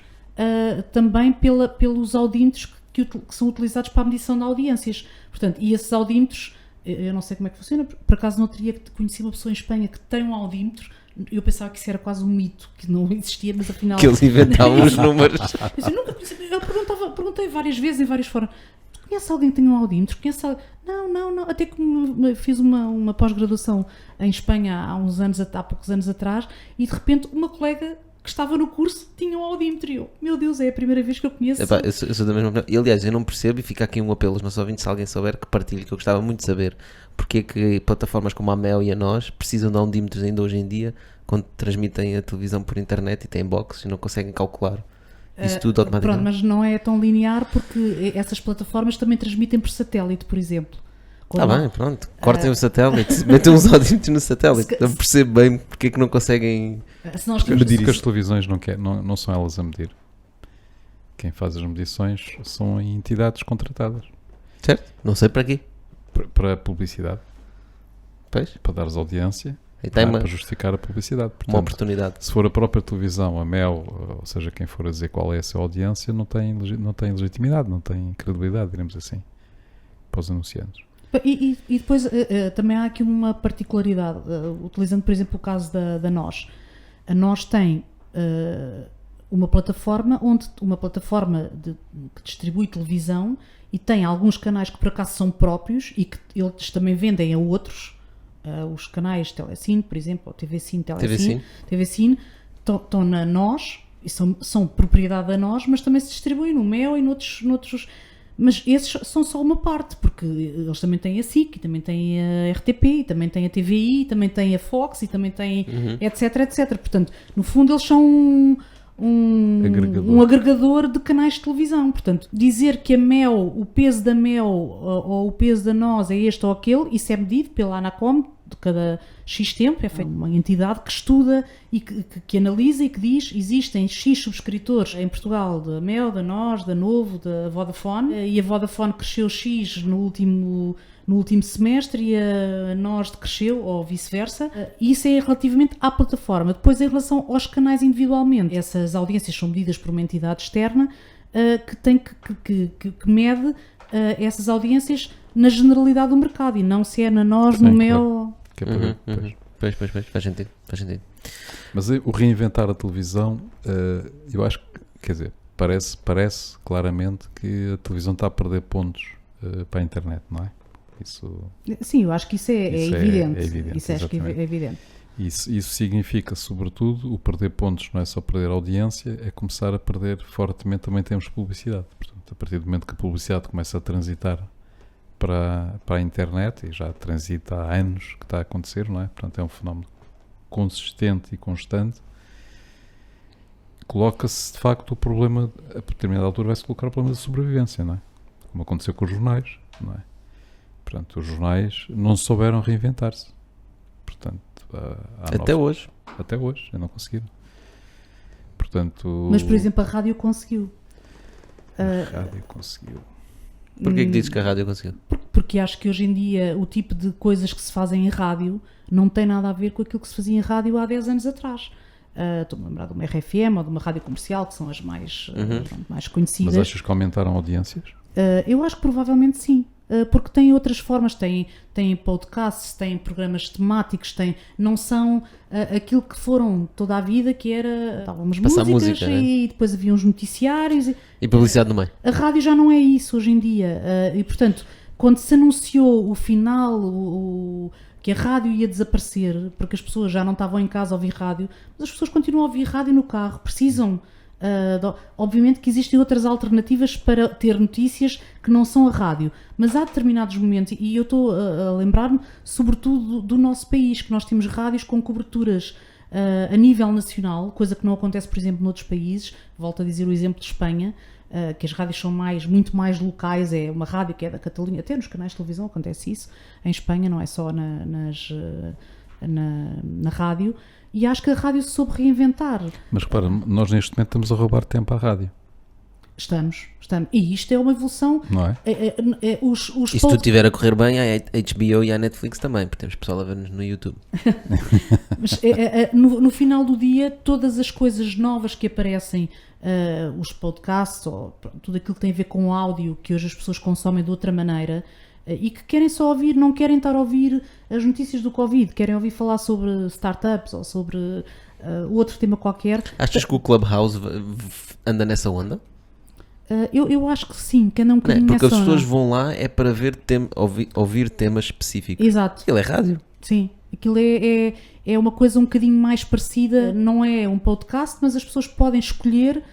também pelos audímetros que são utilizados para a medição de audiências. Portanto, e esses audímetros, eu não sei como é que funciona, por acaso não teria conhecido uma pessoa em Espanha que tem um audímetro. Eu pensava que isso era quase um mito, que não existia, mas afinal... Que eles inventavam os números. Eu nunca conheci, eu perguntei várias vezes, em várias formas, tu conheces alguém que tem um audímetro? Não, até que fiz uma pós-graduação em Espanha há poucos anos atrás, e de repente uma colega que estava no curso tinha um audímetro, e eu, meu Deus, é a primeira vez que eu conheço. Epá, eu sou da mesma opinião. E aliás, eu não percebo, e fica aqui um apelo aos nossos ouvintes, se alguém souber, que partilhe, que eu gostava muito de saber porque é que plataformas como a Mel e a Nós precisam de audímetros ainda hoje em dia, quando transmitem a televisão por internet e têm boxes e não conseguem calcular isso tudo automaticamente. Pronto, mas não é tão linear, porque essas plataformas também transmitem por satélite, por exemplo. Bem, pronto, cortem o satélite, metem uns audímetros no satélite. Eu percebo bem porque é que não conseguem medir isso. As televisões não são elas a medir. Quem faz as medições são entidades contratadas. Certo? Não sei para quê. Para publicidade. Pois? Para dares audiência. Tem para justificar a publicidade. Portanto, uma oportunidade. Se for a própria televisão, a Mel, ou seja, quem for a dizer qual é a sua audiência, não tem legitimidade, não tem credibilidade, diremos assim, para os anunciantes. E depois também há aqui uma particularidade, utilizando por exemplo o caso da Nós. A Nós tem uma plataforma que distribui televisão e tem alguns canais que por acaso são próprios e que eles também vendem a outros. Os canais Telecine, por exemplo, ou TV Cine, estão na Nós e são propriedade da Nós, mas também se distribuem no Mel e noutros. Mas esses são só uma parte, porque eles também têm a SIC, e também têm a RTP, e também têm a TVI, e também têm a Fox, e também têm etc. Portanto, no fundo eles são um agregador de canais de televisão. Portanto, dizer que a Mel, o peso da Mel ou o peso da Nós é este ou aquele, isso é medido pela Anacom de cada X tempo, é feita uma entidade que estuda e que analisa e que diz existem X subscritores em Portugal da Mel, da Nós, da Novo, da Vodafone, e a Vodafone cresceu X no último semestre e a Nós decresceu, ou vice-versa, e isso é relativamente à plataforma. Depois, em relação aos canais individualmente, essas audiências são medidas por uma entidade externa que mede essas audiências na generalidade do mercado, e não se é na Nós, no Mel... Pois, faz sentido. Mas o reinventar a televisão, eu acho que, quer dizer, parece claramente que a televisão está a perder pontos para a internet, não é? Sim, eu acho que isso é evidente. É evidente. Isso acho que é evidente. Isso significa, sobretudo, o perder pontos não é só perder audiência, é começar a perder fortemente também temos publicidade. Portanto, a partir do momento que a publicidade começa a transitar para a internet, e já transita há anos que está a acontecer, não é? Portanto, é um fenómeno consistente e constante. Coloca-se, de facto, o problema, a determinada altura vai-se colocar o problema da sobrevivência, não é? Como aconteceu com os jornais, não é? Portanto, os jornais não souberam reinventar-se. Portanto, até hoje, não conseguiram. Portanto, mas, por exemplo, a rádio conseguiu. A rádio conseguiu. Porquê que dizes que a rádio conseguiu? Porque acho que hoje em dia o tipo de coisas que se fazem em rádio não tem nada a ver com aquilo que se fazia em rádio há 10 anos atrás. Estou-me a lembrar de uma RFM ou de uma rádio comercial, que são as mais conhecidas. Mas achas que aumentaram audiências? Eu acho que provavelmente sim. Porque têm outras formas, têm podcasts, têm programas temáticos, não são aquilo que foram toda a vida, que era estávamos músicas e depois havia uns noticiários e publicidade no meio. A rádio já não é isso hoje em dia, e portanto, quando se anunciou o final, que a rádio ia desaparecer, porque as pessoas já não estavam em casa a ouvir rádio, mas as pessoas continuam a ouvir rádio no carro, precisam. Obviamente que existem outras alternativas para ter notícias que não são a rádio, mas há determinados momentos, e eu estou a lembrar-me sobretudo do nosso país, que nós temos rádios com coberturas a nível nacional, coisa que não acontece, por exemplo, noutros países. Volto a dizer o exemplo de Espanha, que as rádios são muito mais locais. É uma rádio que é da Catalunha, até nos canais de televisão acontece isso. Em Espanha não é só na rádio. E acho que a rádio se soube reinventar. Mas repara, nós neste momento estamos a roubar tempo à rádio, Estamos. E isto é uma evolução. não é? E se tudo estiver a correr bem, há a HBO e a Netflix também, porque temos pessoal a ver-nos no YouTube. Mas no final do dia, todas as coisas novas que aparecem, os podcasts, ou pronto, tudo aquilo que tem a ver com áudio, que hoje as pessoas consomem de outra maneira, e que querem só ouvir, não querem estar a ouvir as notícias do Covid, querem ouvir falar sobre startups ou sobre outro tema qualquer. Achas que o Clubhouse anda nessa onda? Eu acho que sim, que anda um Não é? bocadinho Porque as nessa pessoas onda. vão lá é para ver ouvir temas específicos. Exato. Ele é rádio. Sim, aquilo é uma coisa um bocadinho mais parecida, não é um podcast, mas as pessoas podem escolher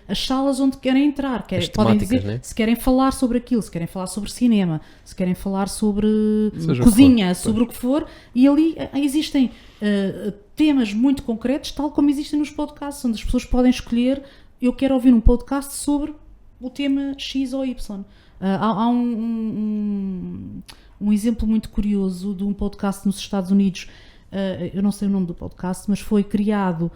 as salas onde querem entrar. As Podem temáticas, dizer né? se querem falar sobre aquilo, se querem falar sobre cinema, se querem falar sobre Seja o cozinha, que for, sobre o que for, e ali existem temas muito concretos, tal como existem nos podcasts, onde as pessoas podem escolher: eu quero ouvir um podcast sobre o tema X ou Y. Há um exemplo muito curioso de um podcast nos Estados Unidos. Eu não sei o nome do podcast, mas foi criado.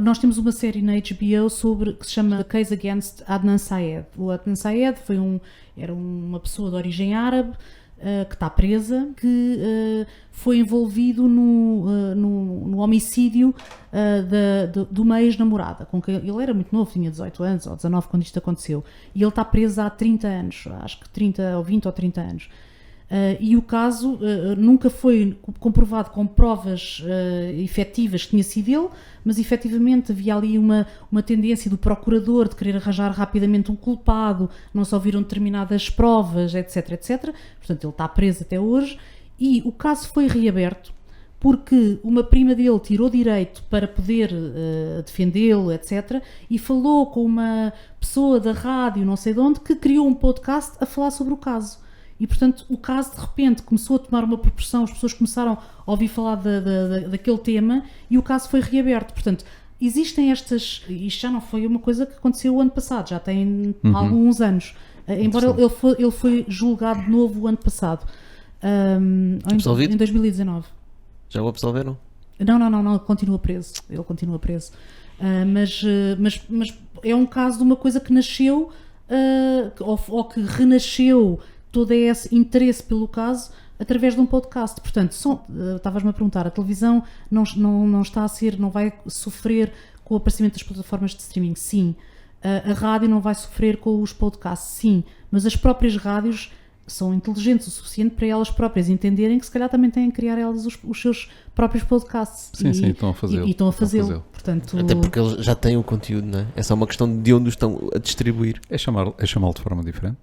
Nós temos uma série na HBO que se chama The Case Against Adnan Syed. O Adnan Syed era uma pessoa de origem árabe que está presa, que foi envolvido no homicídio de uma ex-namorada, com quem ele era muito novo, tinha 18 anos ou 19 quando isto aconteceu, e ele está preso há 30 anos, acho que 30 ou 20 ou 30 anos. E o caso nunca foi comprovado com provas efetivas que tinha sido ele, mas efetivamente havia ali uma tendência do procurador de querer arranjar rapidamente um culpado, não se ouviram determinadas provas, etc, etc. Portanto, ele está preso até hoje, e o caso foi reaberto porque uma prima dele tirou direito para poder defendê-lo, etc, e falou com uma pessoa da rádio, não sei de onde, que criou um podcast a falar sobre o caso. E, portanto, o caso de repente começou a tomar uma proporção, as pessoas começaram a ouvir falar daquele tema, e o caso foi reaberto. Portanto, existem estas... Isto já não foi uma coisa que aconteceu o ano passado, já tem alguns anos. Embora ele foi julgado de novo o ano passado. Absolvido? Em 2019. Já o absolveram? Não, ele continua preso. Mas é um caso de uma coisa que nasceu, ou que renasceu todo esse interesse pelo caso através de um podcast. Portanto, estavas-me a perguntar, a televisão não está a ser, não vai sofrer com o aparecimento das plataformas de streaming? Sim. A rádio não vai sofrer com os podcasts? Sim. Mas as próprias rádios são inteligentes o suficiente para elas próprias entenderem que se calhar também têm que criar elas os seus próprios podcasts. Sim, estão a fazê-lo. E estão a fazê-lo. Portanto, Até porque eles já têm o conteúdo, não é? É só uma questão de onde os estão a distribuir. É chamá-lo de forma diferente.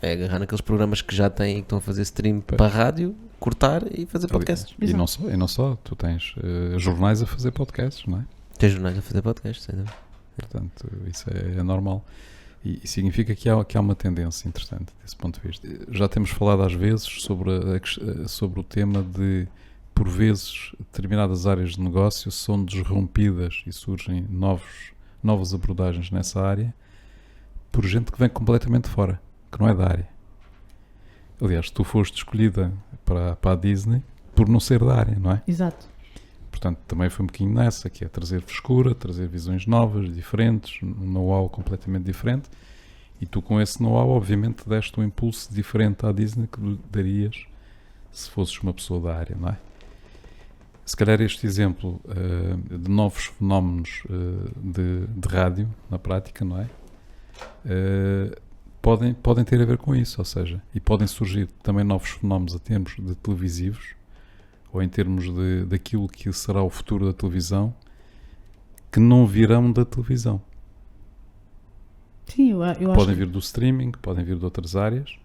É agarrar naqueles programas que já têm e que estão a fazer stream para a rádio, cortar e fazer podcasts. E não só, tu tens jornais a fazer podcasts, não é? Tens jornais a fazer podcasts, sem dúvida. Portanto, isso é normal. E significa que há uma tendência interessante desse ponto de vista. Já temos falado às vezes sobre o tema de, por vezes, determinadas áreas de negócio são desrompidas e surgem novas abordagens nessa área por gente que vem completamente de fora, que não é da área. Aliás, tu foste escolhida para a Disney por não ser da área, não é? exato. Portanto, também foi um bocadinho nessa, que é trazer frescura, trazer visões novas, diferentes, um know-how completamente diferente. E tu, com esse know-how, obviamente, deste um impulso diferente à Disney que darias se fosses uma pessoa da área, não é? Se calhar este exemplo de novos fenómenos de rádio, na prática, não é? Podem ter a ver com isso, ou seja, e podem surgir também novos fenómenos a termos de televisivos, ou em termos daquilo que será o futuro da televisão, que não virão da televisão. Sim, eu acho Podem vir do streaming, podem vir de outras áreas,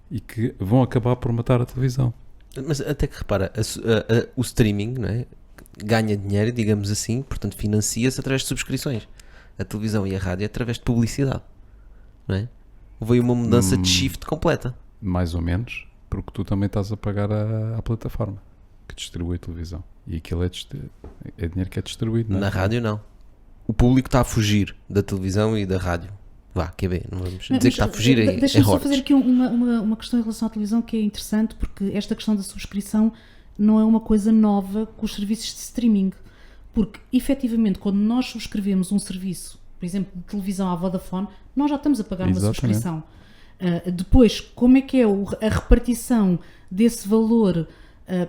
e que vão acabar por matar a televisão. Mas até que repara, o streaming, não é? Ganha dinheiro, digamos assim, portanto financia-se através de subscrições. A televisão e a rádio através de publicidade, não é? Houve aí uma mudança de shift completa. Mais ou menos, porque tu também estás a pagar à plataforma que distribui a televisão. E aquilo é dinheiro que é distribuído, não é? Na rádio não. O público está a fugir da televisão e da rádio. Vá, QB, não vamos dizer que está a fugir é Deixa-me só hortes. fazer aqui uma questão em relação à televisão que é interessante, porque esta questão da subscrição não é uma coisa nova com os serviços de streaming. Porque, efetivamente, quando nós subscrevemos um serviço, por exemplo, de televisão à Vodafone, nós já estamos a pagar uma Exatamente. subscrição. Depois, como é que é a repartição desse valor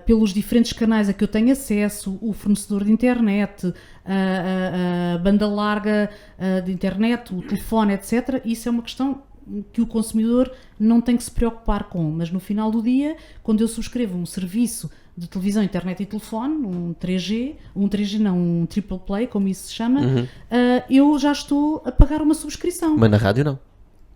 pelos diferentes canais a que eu tenho acesso, o fornecedor de internet, a banda larga de internet, o telefone, etc. Isso é uma questão que o consumidor não tem que se preocupar com. Mas no final do dia, quando eu subscrevo um serviço de televisão, internet e telefone, um triple play, como isso se chama, eu já estou a pagar uma subscrição. Mas na rádio não.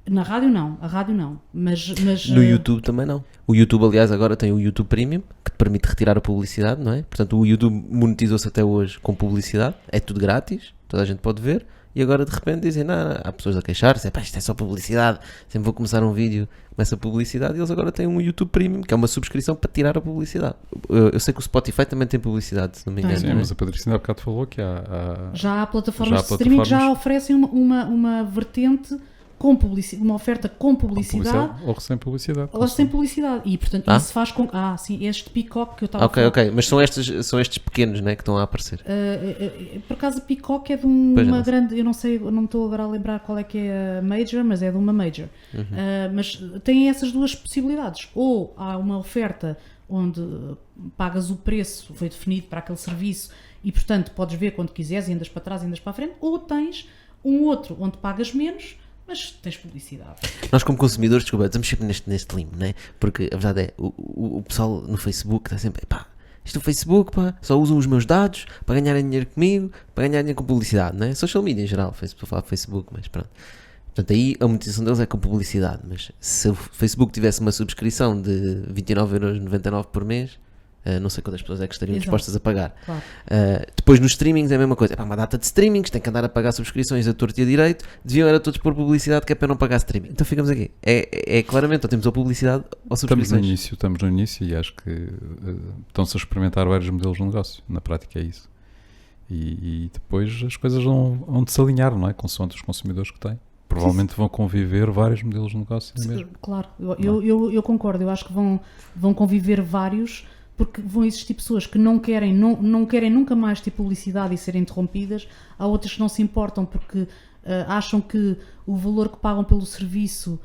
Na rádio não, a rádio não. Mas No YouTube também não. O YouTube, aliás, agora tem o YouTube Premium, que te permite retirar a publicidade, não é? Portanto, o YouTube monetizou-se até hoje com publicidade, é tudo grátis, toda a gente pode ver, e agora de repente dizem, não, há pessoas a queixar-se, isto é só publicidade, sempre vou começar um vídeo com essa publicidade, e eles agora têm um YouTube Premium, que é uma subscrição para tirar a publicidade. Eu sei que o Spotify também tem publicidade, se não me engano. Sim, não é? mas a Patricina há bocado falou que já há plataformas de streaming que já oferecem uma vertente com publicidade, uma oferta com publicidade ou sem publicidade. ou sem publicidade. E, portanto, isso faz com... sim, este Peacock que eu estava a falar. Ok, mas são estes pequenos, né, que estão a aparecer. Por acaso, a Peacock é de uma grande... Eu não sei, não me estou agora a lembrar qual é que é a Major, mas é de uma Major. Mas tem essas duas possibilidades. Ou há uma oferta onde pagas o preço, foi definido para aquele serviço, e, portanto, podes ver quando quiseres, e andas para trás e andas para a frente, ou tens um outro onde pagas menos, mas tens publicidade. Nós como consumidores, desculpa, estamos sempre neste limbo, né? Porque a verdade é, o pessoal no Facebook está sempre, isto o Facebook, só usam os meus dados para ganharem dinheiro comigo, para ganhar dinheiro com publicidade, né? Social media em geral, estou a falar de Facebook, mas pronto. Portanto, aí a monetização deles é com publicidade, mas se o Facebook tivesse uma subscrição de 29,99€ por mês, não sei quantas pessoas é que estariam dispostas a pagar. Claro. Depois nos streamings é a mesma coisa. Uma data de streamings, tem que andar a pagar subscrições a torto e a direito, deviam era todos pôr publicidade que é para não pagar streaming. Então ficamos aqui. É claramente, ou temos ou publicidade ou subscrições. Estamos no início e acho que estão-se a experimentar vários modelos de negócio. Na prática é isso. E depois as coisas vão de se alinhar, não é? Consoante os consumidores que têm. Provavelmente vão conviver vários modelos de negócio mesmo. Claro, eu concordo. Eu acho que vão conviver vários, porque vão existir pessoas que não querem nunca mais ter publicidade e serem interrompidas. Há outras que não se importam porque acham que o valor que pagam pelo serviço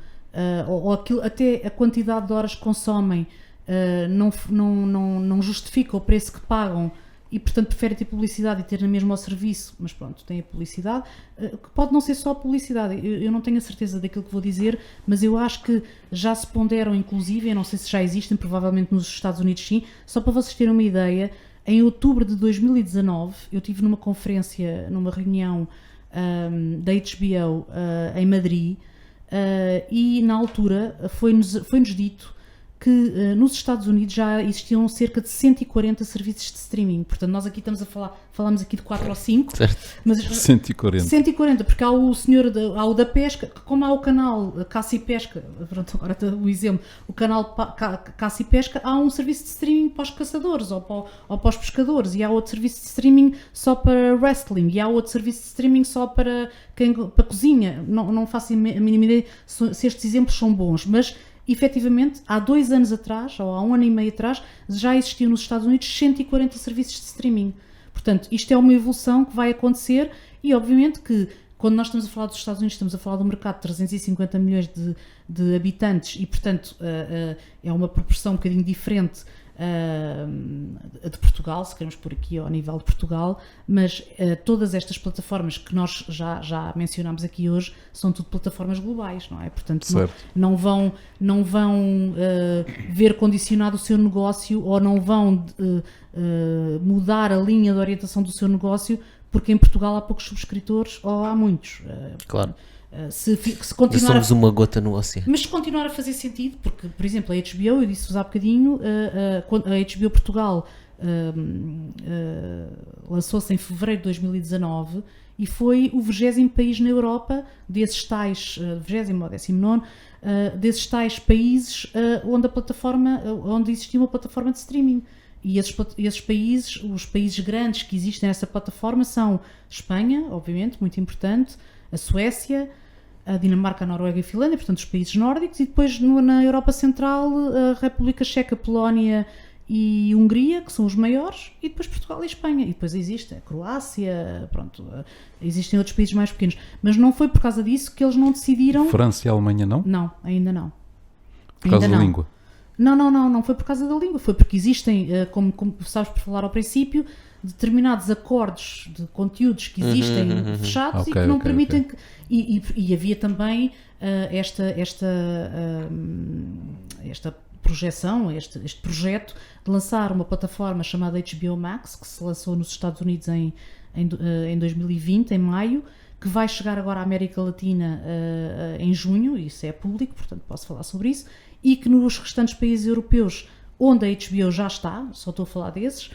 ou aquilo, até a quantidade de horas que consomem não justifica o preço que pagam e, portanto, preferem ter publicidade e ter na mesma ao serviço, mas pronto, tem a publicidade, que pode não ser só publicidade. Eu não tenho a certeza daquilo que vou dizer, mas eu acho que já se ponderam, inclusive, eu não sei se já existem, provavelmente nos Estados Unidos sim, só para vocês terem uma ideia, em outubro de 2019, eu estive numa conferência, numa reunião da HBO em Madrid, e na altura foi-nos dito que nos Estados Unidos já existiam cerca de 140 serviços de streaming. Portanto, nós aqui estamos falamos aqui de 4 ou 5, certo. Mas 140, porque há o da pesca, como há o canal Caça e Pesca, pronto, agora está o exemplo, o canal Caça e Pesca, há um serviço de streaming para os caçadores ou para os pescadores, e há outro serviço de streaming só para wrestling, e há outro serviço de streaming só para cozinha. Não faço a mínima ideia se estes exemplos são bons, mas efetivamente, há 2 anos atrás, ou há 1 ano e meio atrás, já existiam nos Estados Unidos 140 serviços de streaming. Portanto, isto é uma evolução que vai acontecer e, obviamente, que quando nós estamos a falar dos Estados Unidos, estamos a falar de um mercado de 350 milhões de habitantes e, portanto, é uma proporção um bocadinho diferente de Portugal, se queremos pôr aqui ao nível de Portugal, mas todas estas plataformas que nós já mencionámos aqui hoje são tudo plataformas globais, não é? Portanto, não vão ver condicionado o seu negócio ou não vão mudar a linha de orientação do seu negócio porque em Portugal há poucos subscritores ou há muitos. Claro. Se continuar somos uma gota no oceano. Mas se continuar a fazer sentido, porque, por exemplo, a HBO, eu disse-vos há bocadinho, a HBO Portugal lançou-se em fevereiro de 2019 e foi o 20º país na Europa desses tais, 20º ou 19º, desses tais países onde existia uma plataforma de streaming. E esses países, os países grandes que existem nessa plataforma são Espanha, obviamente, muito importante, a Suécia, a Dinamarca, a Noruega e a Finlândia, portanto os países nórdicos, e depois na Europa Central a República Checa, Polónia e Hungria, que são os maiores, e depois Portugal e Espanha. E depois existe a Croácia, pronto, existem outros países mais pequenos. Mas não foi por causa disso que eles não decidiram... França e Alemanha não? Não, ainda não. Por causa da língua? Não foi por causa da língua, foi porque existem, como sabes por falar ao princípio, determinados acordos de conteúdos que existem fechados e que não permitem que... E havia também esta projeção, este projeto de lançar uma plataforma chamada HBO Max, que se lançou nos Estados Unidos em 2020, em maio, que vai chegar agora à América Latina em junho, isso é público, portanto posso falar sobre isso, e que nos restantes países europeus, onde a HBO já está, só estou a falar desses,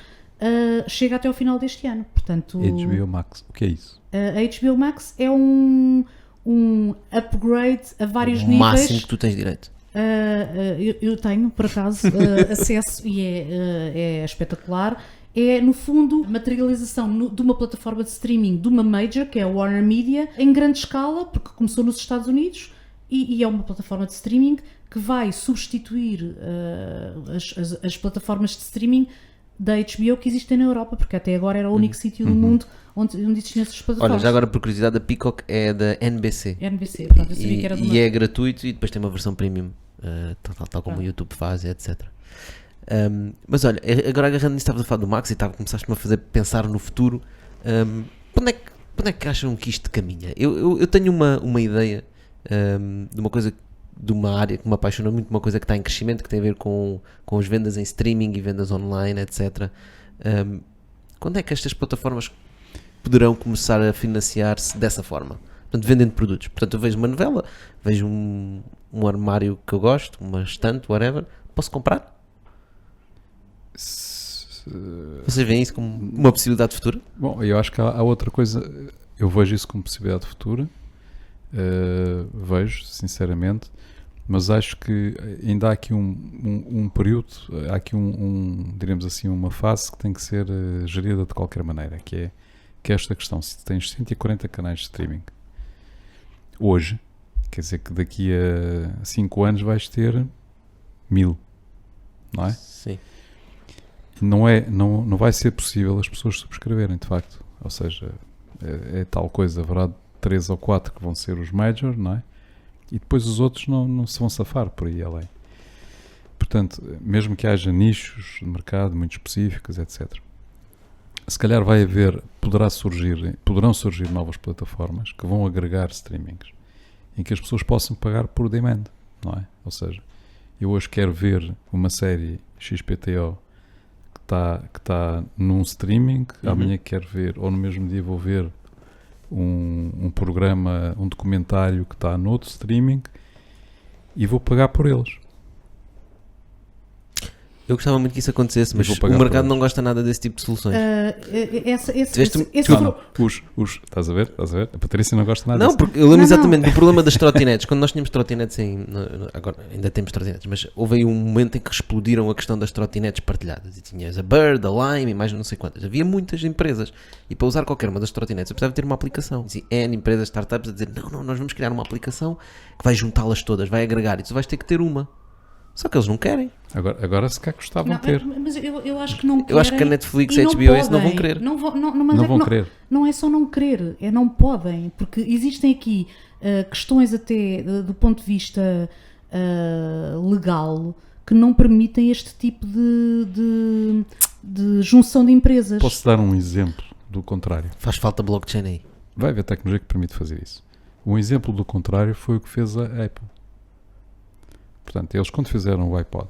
chega até ao final deste ano. Portanto, HBO Max, o que é isso? A HBO Max é um upgrade a vários níveis. O máximo que tu tens direito. Eu tenho, por acaso, acesso e é espetacular. É, no fundo, materialização de uma plataforma de streaming de uma major, que é a Warner Media, em grande escala, porque começou nos Estados Unidos e é uma plataforma de streaming que vai substituir as plataformas de streaming da HBO que existem na Europa, porque até agora era o único sítio do mundo onde existiam essas plataformas. Olha, já agora por curiosidade, a Peacock é da NBC. NBC, pronto, eu sabia que era de uma... E é gratuito e depois tem uma versão premium, tal como o YouTube faz, etc. Mas olha, agora agarrando nisso, estavas a falar do Max e começaste-me a fazer pensar no futuro. Quando é que acham que isto caminha? Eu tenho uma ideia de uma coisa, de uma área que me apaixona muito, uma coisa que está em crescimento, que tem a ver com as vendas em streaming e vendas online, etc. Quando é que estas plataformas poderão começar a financiar-se dessa forma? Portanto, vendendo produtos. Portanto, eu vejo uma novela, vejo um armário que eu gosto, uma estante, whatever, posso comprar? Vocês veem isso como uma possibilidade futura? Bom, eu acho que há outra coisa, eu vejo isso como possibilidade futura, vejo, sinceramente, mas acho que ainda há aqui um período, há aqui diremos assim, uma fase que tem que ser gerida de qualquer maneira, que é esta questão. Se tens 140 canais de streaming hoje, quer dizer que daqui a 5 anos vais ter 1000, não é? Sim. Não vai ser possível as pessoas subscreverem, de facto. Ou seja, é tal coisa, haverá 3 ou 4 que vão ser os major, não é? E depois os outros não se vão safar por aí além. Portanto, mesmo que haja nichos de mercado muito específicos, etc., se calhar poderão surgir novas plataformas que vão agregar streamings em que as pessoas possam pagar por demand, não é? Ou seja, eu hoje quero ver uma série XPTO que está num streaming, amanhã quero ver, ou no mesmo dia vou ver um programa, um documentário que está noutro streaming e vou pagar por eles. Eu gostava muito que isso acontecesse, mas o mercado não gosta nada desse tipo de soluções. Estás a ver? A Patrícia não gosta nada não, disso. Porque eu lembro exatamente do problema das trotinetes. Quando nós tínhamos trotinetes agora ainda temos trotinetes, mas houve aí um momento em que explodiram a questão das trotinetes partilhadas. E tinhas a Bird, a Lime e mais não sei quantas. Havia muitas empresas. E para usar qualquer uma das trotinetes eu precisava ter uma aplicação. E N empresas, startups a dizer, não, nós vamos criar uma aplicação que vai juntá-las todas, vai agregar. E tu vais ter que ter uma. Só que eles não querem. Agora se cá gostavam de ter. Mas eu acho que não querem. Eu acho que a Netflix e a HBO não vão querer. Não vão querer. Não é só não querer, é não podem. Porque existem aqui questões até do ponto de vista legal que não permitem este tipo de junção de empresas. Posso dar um exemplo do contrário? Faz falta blockchain aí. Vai haver tecnologia que permite fazer isso. Um exemplo do contrário foi o que fez a Apple. Portanto, eles quando fizeram o iPod,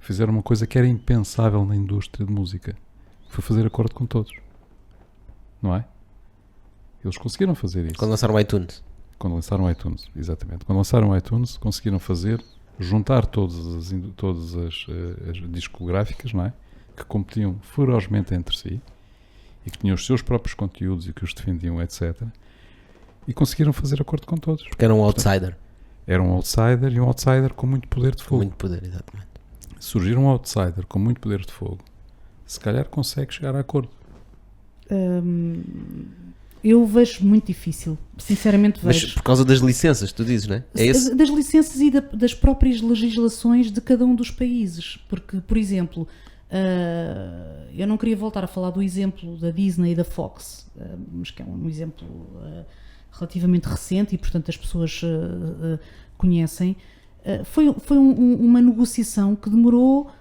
fizeram uma coisa que era impensável na indústria de música. Foi fazer acordo com todos. Não é? Eles conseguiram fazer isso. Quando lançaram o iTunes. Quando lançaram o iTunes, exatamente. Quando lançaram o iTunes, conseguiram juntar todas as discográficas, não é? Que competiam ferozmente entre si e que tinham os seus próprios conteúdos e que os defendiam, etc. E conseguiram fazer acordo com todos. Porque era um outsider. Era um outsider e um outsider com muito poder de fogo. Muito poder, exatamente. Surgir um outsider com muito poder de fogo se calhar consegue chegar a acordo. Eu vejo muito difícil, sinceramente Mas vejo. por causa das licenças, tu dizes, não é? É esse? Das licenças e das próprias legislações de cada um dos países. Porque, por exemplo, eu não queria voltar a falar do exemplo da Disney e da Fox, mas que é um exemplo relativamente recente e, portanto, as pessoas conhecem. Foi uma negociação que demorou,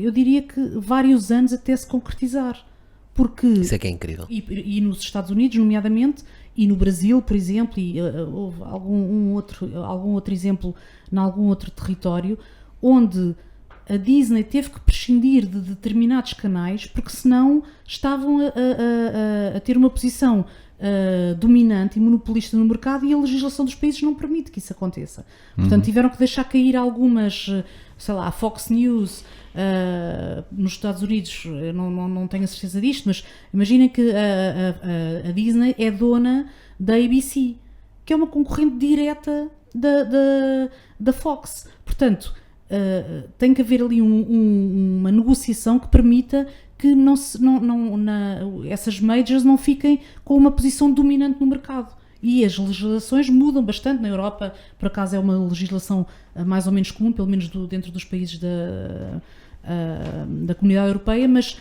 eu diria que vários anos até se concretizar. Porque, Isso é que é incrível. e nos Estados Unidos, nomeadamente, e no Brasil, por exemplo, e houve algum outro exemplo em algum outro território, onde a Disney teve que prescindir de determinados canais porque senão estavam a ter uma posição dominante e monopolista no mercado e a legislação dos países não permite que isso aconteça. Portanto, tiveram que deixar cair algumas, sei lá, a Fox News nos Estados Unidos, eu não tenho a certeza disto, mas imaginem que a Disney é dona da ABC, que é uma concorrente direta da Fox. Portanto, tem que haver ali uma negociação que permita que essas majors não fiquem com uma posição dominante no mercado. E as legislações mudam bastante. Na Europa, por acaso, é uma legislação mais ou menos comum, pelo menos dentro dos países da Comunidade Europeia, mas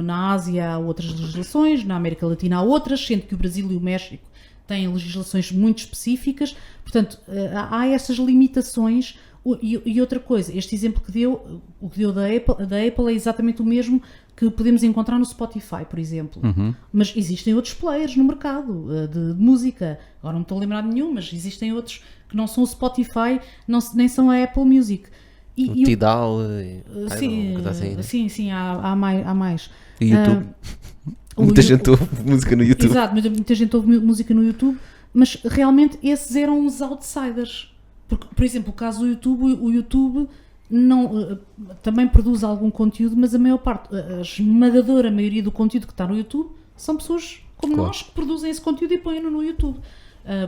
na Ásia há outras legislações, na América Latina há outras, sendo que o Brasil e o México têm legislações muito específicas. Portanto, há essas limitações. E outra coisa, este exemplo o que deu da Apple é exatamente o mesmo que podemos encontrar no Spotify, por exemplo. Mas existem outros players no mercado de música. Agora não me estou a lembrar de nenhum, mas existem outros que não são o Spotify, nem são a Apple Music. O Tidal, sim, há mais. E YouTube. Muita gente ouve música no YouTube. Exato, muita gente ouve música no YouTube, mas realmente esses eram os outsiders. Porque, por exemplo, o caso do YouTube, o YouTube também produz algum conteúdo, mas a esmagadora maioria do conteúdo que está no YouTube são pessoas como nós que produzem esse conteúdo e põem-no no YouTube.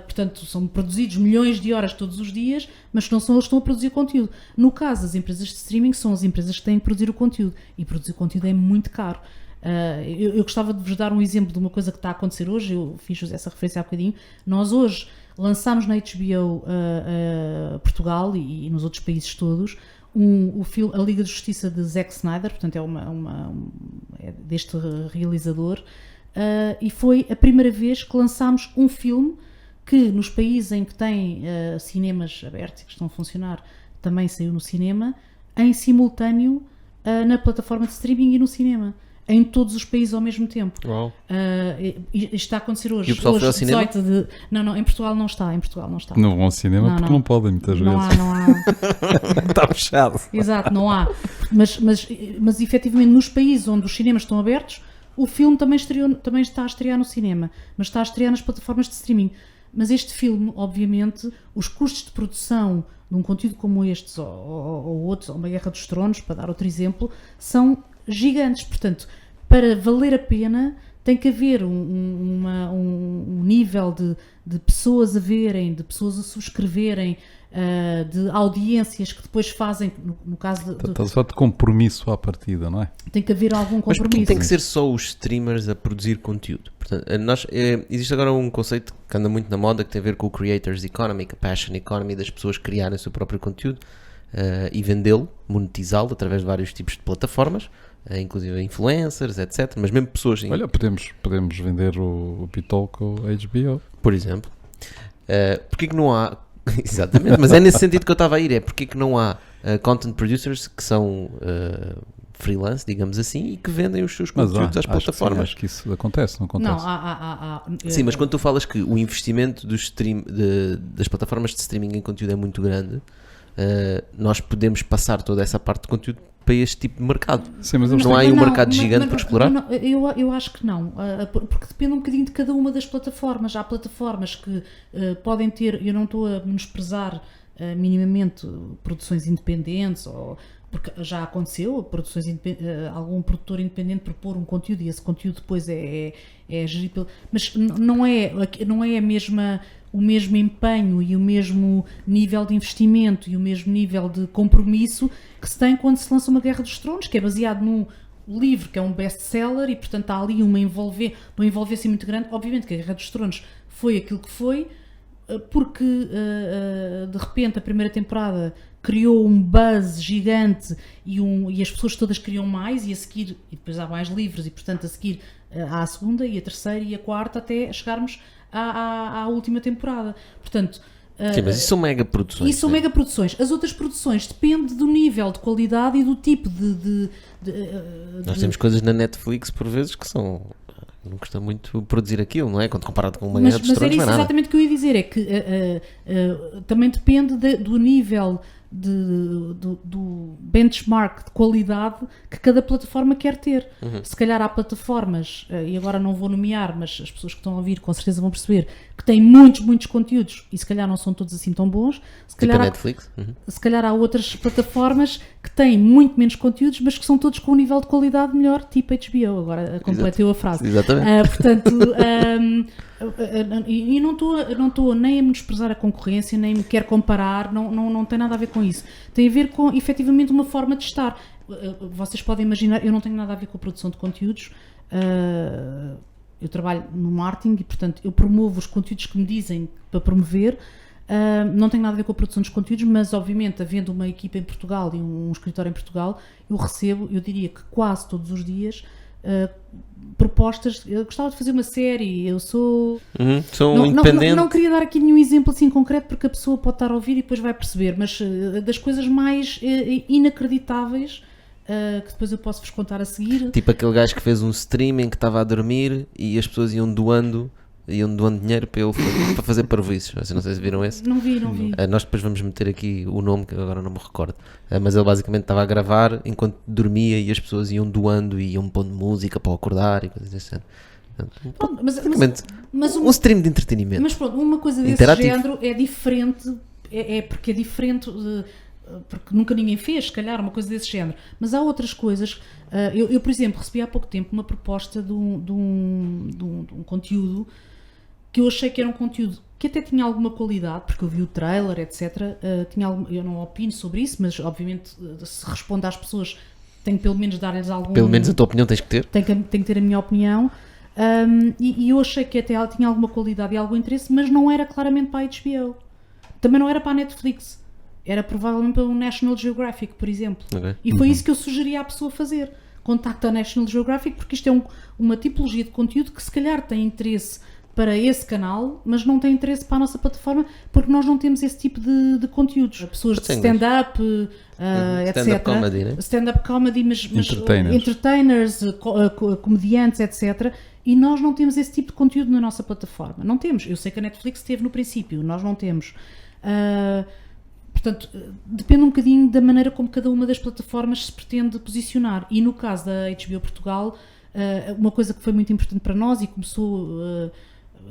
Portanto, são produzidos milhões de horas todos os dias, mas não são eles que estão a produzir conteúdo. No caso das empresas de streaming, são as empresas que têm que produzir o conteúdo. E produzir o conteúdo é muito caro. Eu gostava de vos dar um exemplo de uma coisa que está a acontecer hoje. Eu fiz-vos essa referência há bocadinho. Nós hoje lançámos na HBO Portugal e nos outros países todos o filme A Liga da Justiça de Zack Snyder, portanto é deste realizador, e foi a primeira vez que lançámos um filme que nos países em que tem cinemas abertos e que estão a funcionar também saiu no cinema, em simultâneo na plataforma de streaming e no cinema. Em todos os países ao mesmo tempo. Uau. Isto está a acontecer hoje. E o pessoal foi ao cinema? Não, em Portugal não está. Não vão ao cinema porque não podem muitas vezes. Não há. Está fechado. Exato, não há. Mas efetivamente nos países onde os cinemas estão abertos, o filme também está a estrear no cinema, mas está a estrear nas plataformas de streaming. Mas este filme, obviamente, os custos de produção de um conteúdo como estes ou outros, ou uma Guerra dos Tronos, para dar outro exemplo, são gigantes. Portanto, para valer a pena, tem que haver um nível de pessoas a verem, de pessoas a subscreverem, de audiências que depois fazem, no caso Estás só de compromisso à partida, não é? Tem que haver algum compromisso. Mas porquê tem que ser só os streamers a produzir conteúdo? Portanto, existe agora um conceito que anda muito na moda, que tem a ver com o Creators Economy, a Passion Economy, das pessoas criarem o seu próprio conteúdo e vendê-lo, monetizá-lo através de vários tipos de plataformas, inclusive influencers, etc. Mas mesmo pessoas... Olha, podemos vender o Pitol com a HBO. Por exemplo. Porquê que não há... Exatamente, mas é nesse sentido que eu estava a ir. É porque que não há content producers que são freelance, digamos assim, e que vendem os seus conteúdos às plataformas. Acho que isso acontece, não acontece? Não, Sim, mas quando tu falas que o investimento das plataformas de streaming em conteúdo é muito grande, nós podemos passar toda essa parte de conteúdo para este tipo de mercado. Sim, mas não há aí um mercado gigante por explorar? Eu acho que não, porque depende um bocadinho de cada uma das plataformas. Há plataformas que podem ter, eu não estou a menosprezar minimamente produções independentes, porque já aconteceu, algum produtor independente propor um conteúdo e esse conteúdo depois é gerido mas não é a mesma o mesmo empenho e o mesmo nível de investimento e o mesmo nível de compromisso que se tem quando se lança uma Guerra dos Tronos, que é baseado num livro que é um best-seller e, portanto, há ali uma envolvência muito grande. Obviamente que a Guerra dos Tronos foi aquilo que foi, porque de repente a primeira temporada criou um buzz gigante e as pessoas todas queriam mais, e a seguir, e depois há mais livros, e portanto a seguir há a segunda e a terceira e a quarta até chegarmos à última temporada. Portanto, Sim, mas isso são mega produções. isso são né? mega produções. As outras produções depende do nível de qualidade e do tipo Nós temos coisas na Netflix por vezes que são. Não custa muito produzir aquilo, não é? Quando comparado com uma Guerra dos mas Tronos, era não é isso nada. exatamente o que eu ia dizer, é que também depende do nível do benchmark de qualidade que cada plataforma quer ter. Se calhar há plataformas, e agora não vou nomear, mas as pessoas que estão a ouvir com certeza vão perceber, que têm muitos conteúdos e se calhar não são todos assim tão bons. Se Tipo a calhar, Netflix. se calhar há outras plataformas que têm muito menos conteúdos, mas que são todos com um nível de qualidade melhor, tipo HBO. Agora completei a frase. Exatamente. Portanto, e não estou nem a menosprezar a concorrência, nem me quero comparar, não tem nada a ver com isso. Tem a ver com, efetivamente, uma forma de estar. Vocês podem imaginar, eu não tenho nada a ver com a produção de conteúdos, eu trabalho no marketing e, portanto, eu promovo os conteúdos que me dizem para promover. Não tem nada a ver com a produção dos conteúdos, mas obviamente havendo uma equipa em Portugal e um escritório em Portugal, eu recebo, eu diria que quase todos os dias, propostas. Eu gostava de fazer uma série, eu sou... São independentes. Não queria dar aqui nenhum exemplo assim concreto porque a pessoa pode estar a ouvir e depois vai perceber, mas das coisas mais inacreditáveis que depois eu posso-vos contar a seguir. Tipo aquele gajo que fez um streaming que estava a dormir e as pessoas iam doando dinheiro para ele para fazer parvoíces. Vocês não sei se viram esse. Não vi. Nós depois vamos meter aqui o nome que agora não me recordo. Mas ele basicamente estava a gravar enquanto dormia e as pessoas iam doando e iam pondo música para acordar e coisas assim. Pronto, mas Um stream de entretenimento. Mas pronto, uma coisa desse Interativo. género é diferente, porque é diferente, porque nunca ninguém fez, se calhar, uma coisa desse género. Mas há outras coisas. Eu, por exemplo, recebi há pouco tempo uma proposta de um conteúdo que eu achei que era um conteúdo que até tinha alguma qualidade, porque eu vi o trailer, etc. Eu não opino sobre isso, mas obviamente se responde às pessoas, tenho pelo menos dar-lhes algum... Pelo menos a tua opinião tens que ter. Tenho que ter a minha opinião. E eu achei que até ela tinha alguma qualidade e algum interesse, mas não era claramente para a HBO. Também não era para a Netflix. Era provavelmente para o National Geographic, por exemplo. Ok. E foi isso que eu sugeri à pessoa fazer. Contacta a National Geographic, porque isto é uma tipologia de conteúdo que se calhar tem interesse para esse canal, mas não tem interesse para a nossa plataforma, porque nós não temos esse tipo de conteúdos. Pessoas de stand-up, etc. Stand-up comedy, né? Stand-up comedy, mas Entertainers. entertainers, comediantes, etc. E nós não temos esse tipo de conteúdo na nossa plataforma. Não temos. Eu sei que a Netflix teve no princípio, nós não temos. Portanto, depende um bocadinho da maneira como cada uma das plataformas se pretende posicionar. E no caso da HBO Portugal, uma coisa que foi muito importante para nós e começou,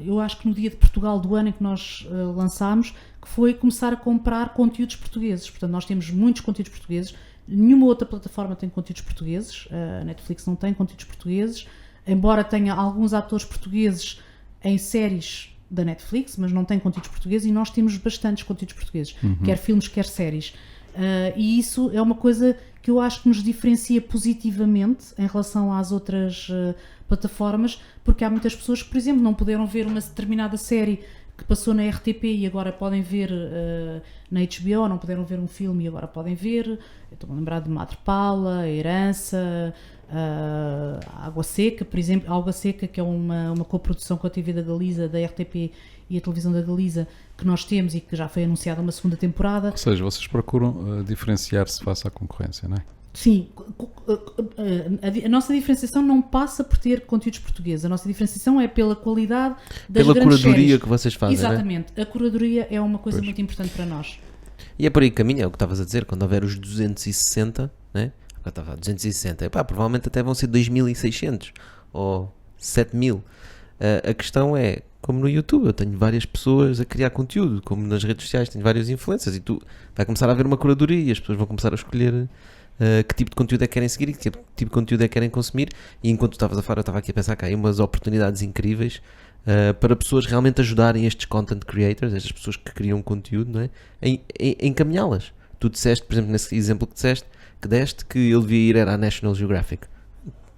eu acho que no dia de Portugal do ano em que nós lançámos, que foi começar a comprar conteúdos portugueses. Portanto, nós temos muitos conteúdos portugueses, nenhuma outra plataforma tem conteúdos portugueses, a Netflix não tem conteúdos portugueses, embora tenha alguns atores portugueses em séries da Netflix, mas não tem conteúdos portugueses e nós temos bastantes conteúdos portugueses, quer filmes, quer séries. E isso é uma coisa que eu acho que nos diferencia positivamente em relação às outras plataformas, porque há muitas pessoas que, por exemplo, não puderam ver uma determinada série que passou na RTP e agora podem ver na HBO, ou não puderam ver um filme e agora podem ver. Eu estou a lembrar de Madre Paula, A Herança, Água Seca, por exemplo. Água Seca, que é uma coprodução com a TV da Galiza, da RTP e a televisão da Galiza, que nós temos e que já foi anunciada uma segunda temporada. Ou seja, vocês procuram diferenciar-se face à concorrência, não é? Sim, a nossa diferenciação não passa por ter conteúdos portugueses, a nossa diferenciação é pela qualidade das Pela grandes curadoria séries. que vocês fazem, né? Exatamente, a curadoria é uma coisa Pois. muito importante para nós. E é por aí que caminha, é o que estavas a dizer, quando houver os 260, né? Agora estava a 260, epá, provavelmente até vão ser 2.600 ou 7.000. A questão é, como no YouTube, eu tenho várias pessoas a criar conteúdo, como nas redes sociais, tenho vários influencers e tu vai começar a haver uma curadoria e as pessoas vão começar a escolher que tipo de conteúdo é que querem seguir e que tipo de conteúdo é que querem consumir. E enquanto tu estavas a falar, eu estava aqui a pensar que há aí umas oportunidades incríveis para pessoas realmente ajudarem estes content creators, estas pessoas que criam conteúdo, não é? Em encaminhá-las. Tu disseste, por exemplo, nesse exemplo que deste, que ele devia ir era à National Geographic.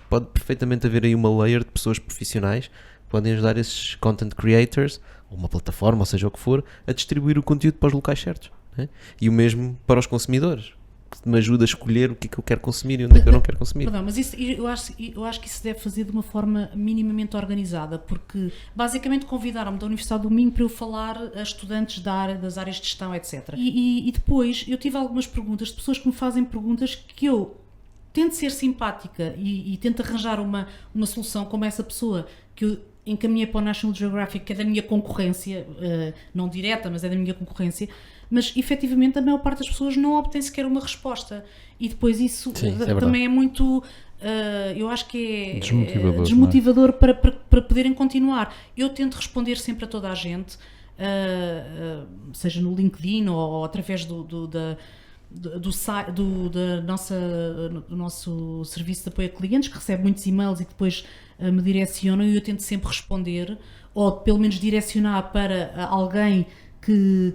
Pode perfeitamente haver aí uma layer de pessoas profissionais que podem ajudar esses content creators, ou uma plataforma, ou seja o que for, a distribuir o conteúdo para os locais certos, não é? E o mesmo para os consumidores, que me ajuda a escolher o que é que eu quero consumir e onde é que eu não quero consumir. Perdão, mas isso, eu acho que isso se deve fazer de uma forma minimamente organizada, porque basicamente convidaram-me da Universidade do Minho para eu falar a estudantes das áreas de gestão, etc. E depois eu tive algumas perguntas de pessoas que me fazem perguntas que eu tento ser simpática e tento arranjar uma solução como essa pessoa que eu encaminhei para o National Geographic, que é da minha concorrência, não direta, mas é da minha concorrência, mas efetivamente a maior parte das pessoas não obtém sequer uma resposta. E depois isso também é muito, eu acho que é desmotivador para poderem continuar. Eu tento responder sempre a toda a gente, seja no LinkedIn ou através do nosso serviço de apoio a clientes, que recebe muitos e-mails e que depois me direcionam, e eu tento sempre responder, ou pelo menos direcionar para alguém que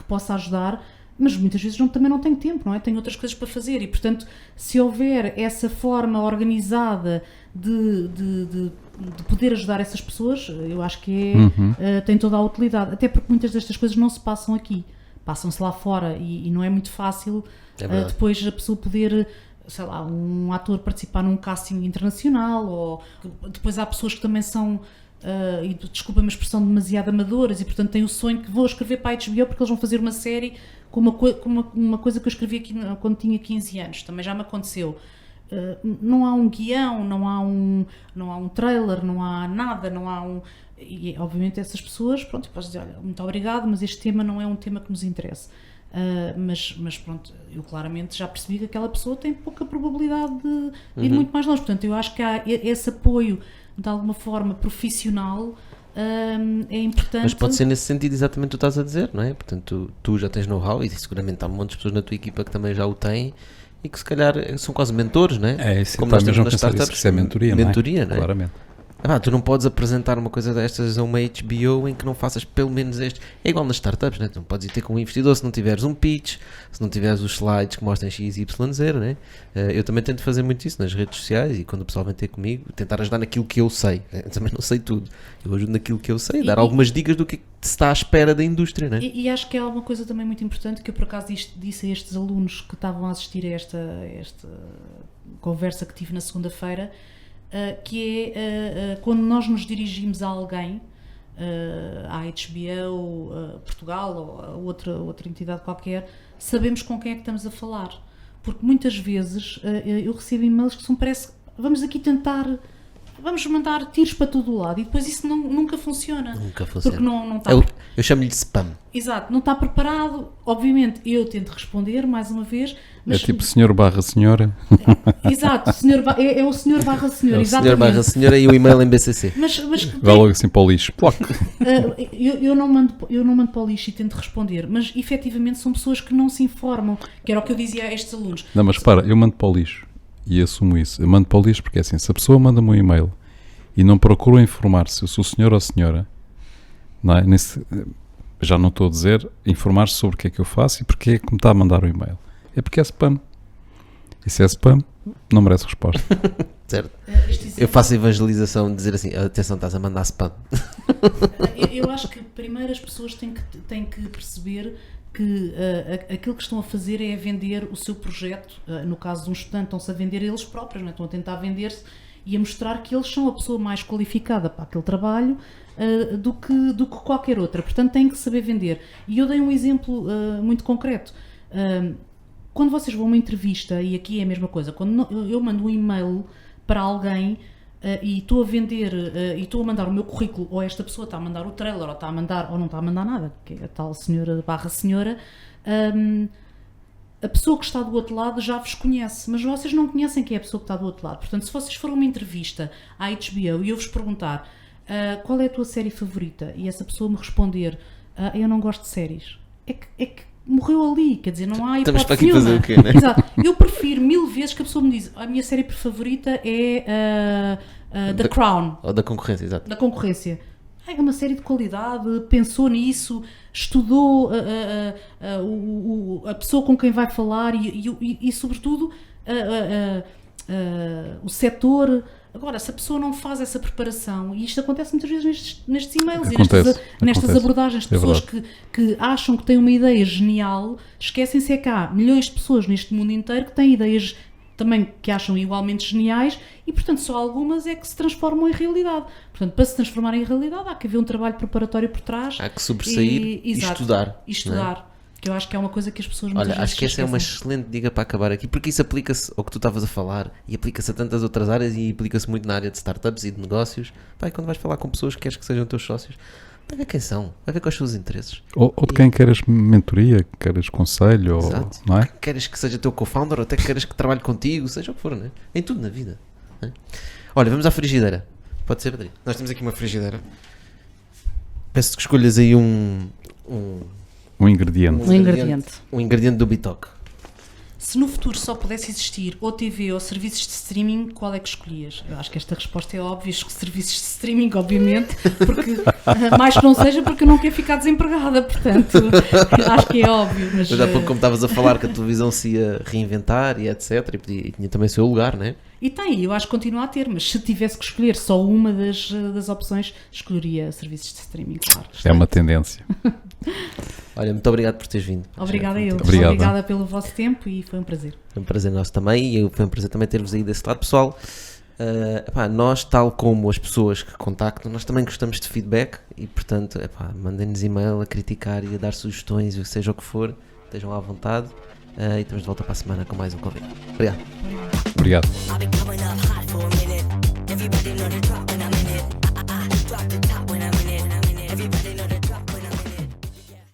possa ajudar, mas muitas vezes também não tenho tempo, não é? Tenho outras coisas para fazer e, portanto, se houver essa forma organizada de poder ajudar essas pessoas, eu acho que tem toda a utilidade, até porque muitas destas coisas não se passam aqui. Passam-se lá fora e não é muito fácil depois a pessoa poder, sei lá, um ator participar num casting internacional, ou depois há pessoas que também são, e desculpa-me a expressão, demasiado amadoras e portanto têm o sonho que vou escrever para a HBO porque eles vão fazer uma série com uma coisa que eu escrevi aqui quando tinha 15 anos, também já me aconteceu. Não há um guião, não há um trailer, não há nada, não há um... E obviamente essas pessoas, pronto, podes dizer, olha, muito obrigado, mas este tema não é um tema que nos interessa. Mas pronto, eu claramente já percebi que aquela pessoa tem pouca probabilidade de ir muito mais longe. Portanto, eu acho que há esse apoio de alguma forma profissional, é importante. Mas pode ser nesse sentido exatamente o que tu estás a dizer, não é? Portanto, tu já tens know-how e seguramente há um monte de pessoas na tua equipa que também já o têm e que se calhar são quase mentores, não é? Isso como tá, nós temos nas startups, startups, isso é mentoria, não é? Claramente. Tu não podes apresentar uma coisa destas a uma HBO em que não faças pelo menos este. É igual nas startups, né? Tu não podes ir ter com um investidor se não tiveres um pitch, se não tiveres os slides que mostrem X, Y, Z, né? Eu também tento fazer muito isso nas redes sociais e quando o pessoal vem ter comigo, tentar ajudar naquilo que eu sei. Eu também não sei tudo. Eu ajudo naquilo que eu sei, dar algumas dicas do que se está à espera da indústria, né? E acho que é uma coisa também muito importante que eu por acaso disse a estes alunos que estavam a assistir a esta conversa que tive na segunda-feira, que é quando nós nos dirigimos a alguém, à HBO, Portugal ou a outra entidade qualquer, sabemos com quem é que estamos a falar. Porque muitas vezes eu recebo e-mails que vamos aqui tentar, vamos mandar tiros para todo o lado e depois isso nunca funciona. Nunca funciona. Porque não está... Eu chamo-lhe de spam. Exato, não está preparado. Obviamente eu tento responder mais uma vez, mas... É tipo senhor/senhora. Exato, é o senhor/senhora, exatamente. Senhor/senhora e o e-mail em BCC. Mas Vai logo assim para o lixo. eu não mando para o lixo e tento responder, mas efetivamente são pessoas que não se informam, que era o que eu dizia a estes alunos. Não, mas para, eu mando para o lixo e assumo isso. Eu mando para o lixo porque é assim, se a pessoa manda-me um e-mail e não procura informar-se se eu sou senhor ou senhora, não é? Já não estou a dizer informar-se sobre o que é que eu faço e porque é que me está a mandar o e-mail. É porque é spam. E se é spam, não merece resposta. Certo. Eu faço evangelização de dizer assim, atenção, estás a mandar spam. Eu acho que primeiro as pessoas têm que perceber que aquilo que estão a fazer é vender o seu projeto. No caso de um estudante, estão-se a vender eles próprios, não é? Estão a tentar vender-se e a mostrar que eles são a pessoa mais qualificada para aquele trabalho do que qualquer outra. Portanto, têm que saber vender. E eu dei um exemplo muito concreto. Quando vocês vão a uma entrevista, e aqui é a mesma coisa, quando eu mando um e-mail para alguém e estou a vender e estou a mandar o meu currículo, ou esta pessoa está a mandar o trailer, ou está a mandar, ou não está a mandar nada, que é a tal senhora/senhora, a pessoa que está do outro lado já vos conhece, mas vocês não conhecem quem é a pessoa que está do outro lado. Portanto, se vocês forem a uma entrevista à HBO e eu vos perguntar qual é a tua série favorita, e essa pessoa me responder eu não gosto de séries, é que morreu ali, quer dizer, não há Estamos para hipótese aqui fazer nenhuma. o quê, né? Exato. Eu prefiro 1000 vezes que a pessoa me diz, a minha série favorita é The Crown, Ou da concorrência, exato. da concorrência. É uma série de qualidade, pensou nisso, estudou a pessoa com quem vai falar e sobretudo, o setor. Agora, se a pessoa não faz essa preparação, e isto acontece muitas vezes nestes e-mails Acontece, e nestas acontece. abordagens de É pessoas verdade. que acham que têm uma ideia genial, esquecem-se que há milhões de pessoas neste mundo inteiro que têm ideias também que acham igualmente geniais e, portanto, só algumas é que se transformam em realidade. Portanto, para se transformar em realidade há que haver um trabalho preparatório por trás. Há que sobressair e exato, estudar. E estudar. Que eu acho que é uma coisa que as pessoas muitas Olha, vezes acho que essa é uma esquecem. excelente dica para acabar aqui, porque isso aplica-se ao que tu estavas a falar e aplica-se a tantas outras áreas e aplica-se muito na área de startups e de negócios. Pai, quando vais falar com pessoas que queres que sejam teus sócios, vai ver quem são, vai ver quais são os interesses. Ou de quem queres mentoria, queres conselho, ou, Exato. não é? Queres que seja teu co-founder ou até que queres que trabalhe contigo, seja o que for, né? Em tudo na vida. Né? Olha, vamos à frigideira. Pode ser, Patrícia? Nós temos aqui uma frigideira. Peço que escolhas aí um Ingrediente. Um ingrediente. Um ingrediente do Bitoque. Se no futuro só pudesse existir ou TV ou serviços de streaming, qual é que escolhias? Eu acho que esta resposta é óbvia, escolho serviços de streaming, obviamente, porque mais que não seja porque eu não quero ficar desempregada, portanto, acho que é óbvio. Mas, Mas há pouco, como estavas a falar que a televisão se ia reinventar e etc, e tinha também o seu lugar, não é? e tem, eu acho que continua a ter, mas se tivesse que escolher só uma das opções, escolheria serviços de streaming, claro. É uma tendência. Olha, muito obrigado por teres vindo. Obrigada eu. Obrigado. Obrigada pelo vosso tempo e foi um prazer. Foi um prazer nosso também e foi um prazer também ter-vos aí desse lado. Pessoal, nós, tal como as pessoas que contactam, nós também gostamos de feedback e, portanto, mandem-nos e-mail a criticar e a dar sugestões, seja o que for, estejam à vontade e estamos de volta para a semana com mais um convite. Obrigado. Obrigado. I've been coming up hot for a minute. Everybody know the drop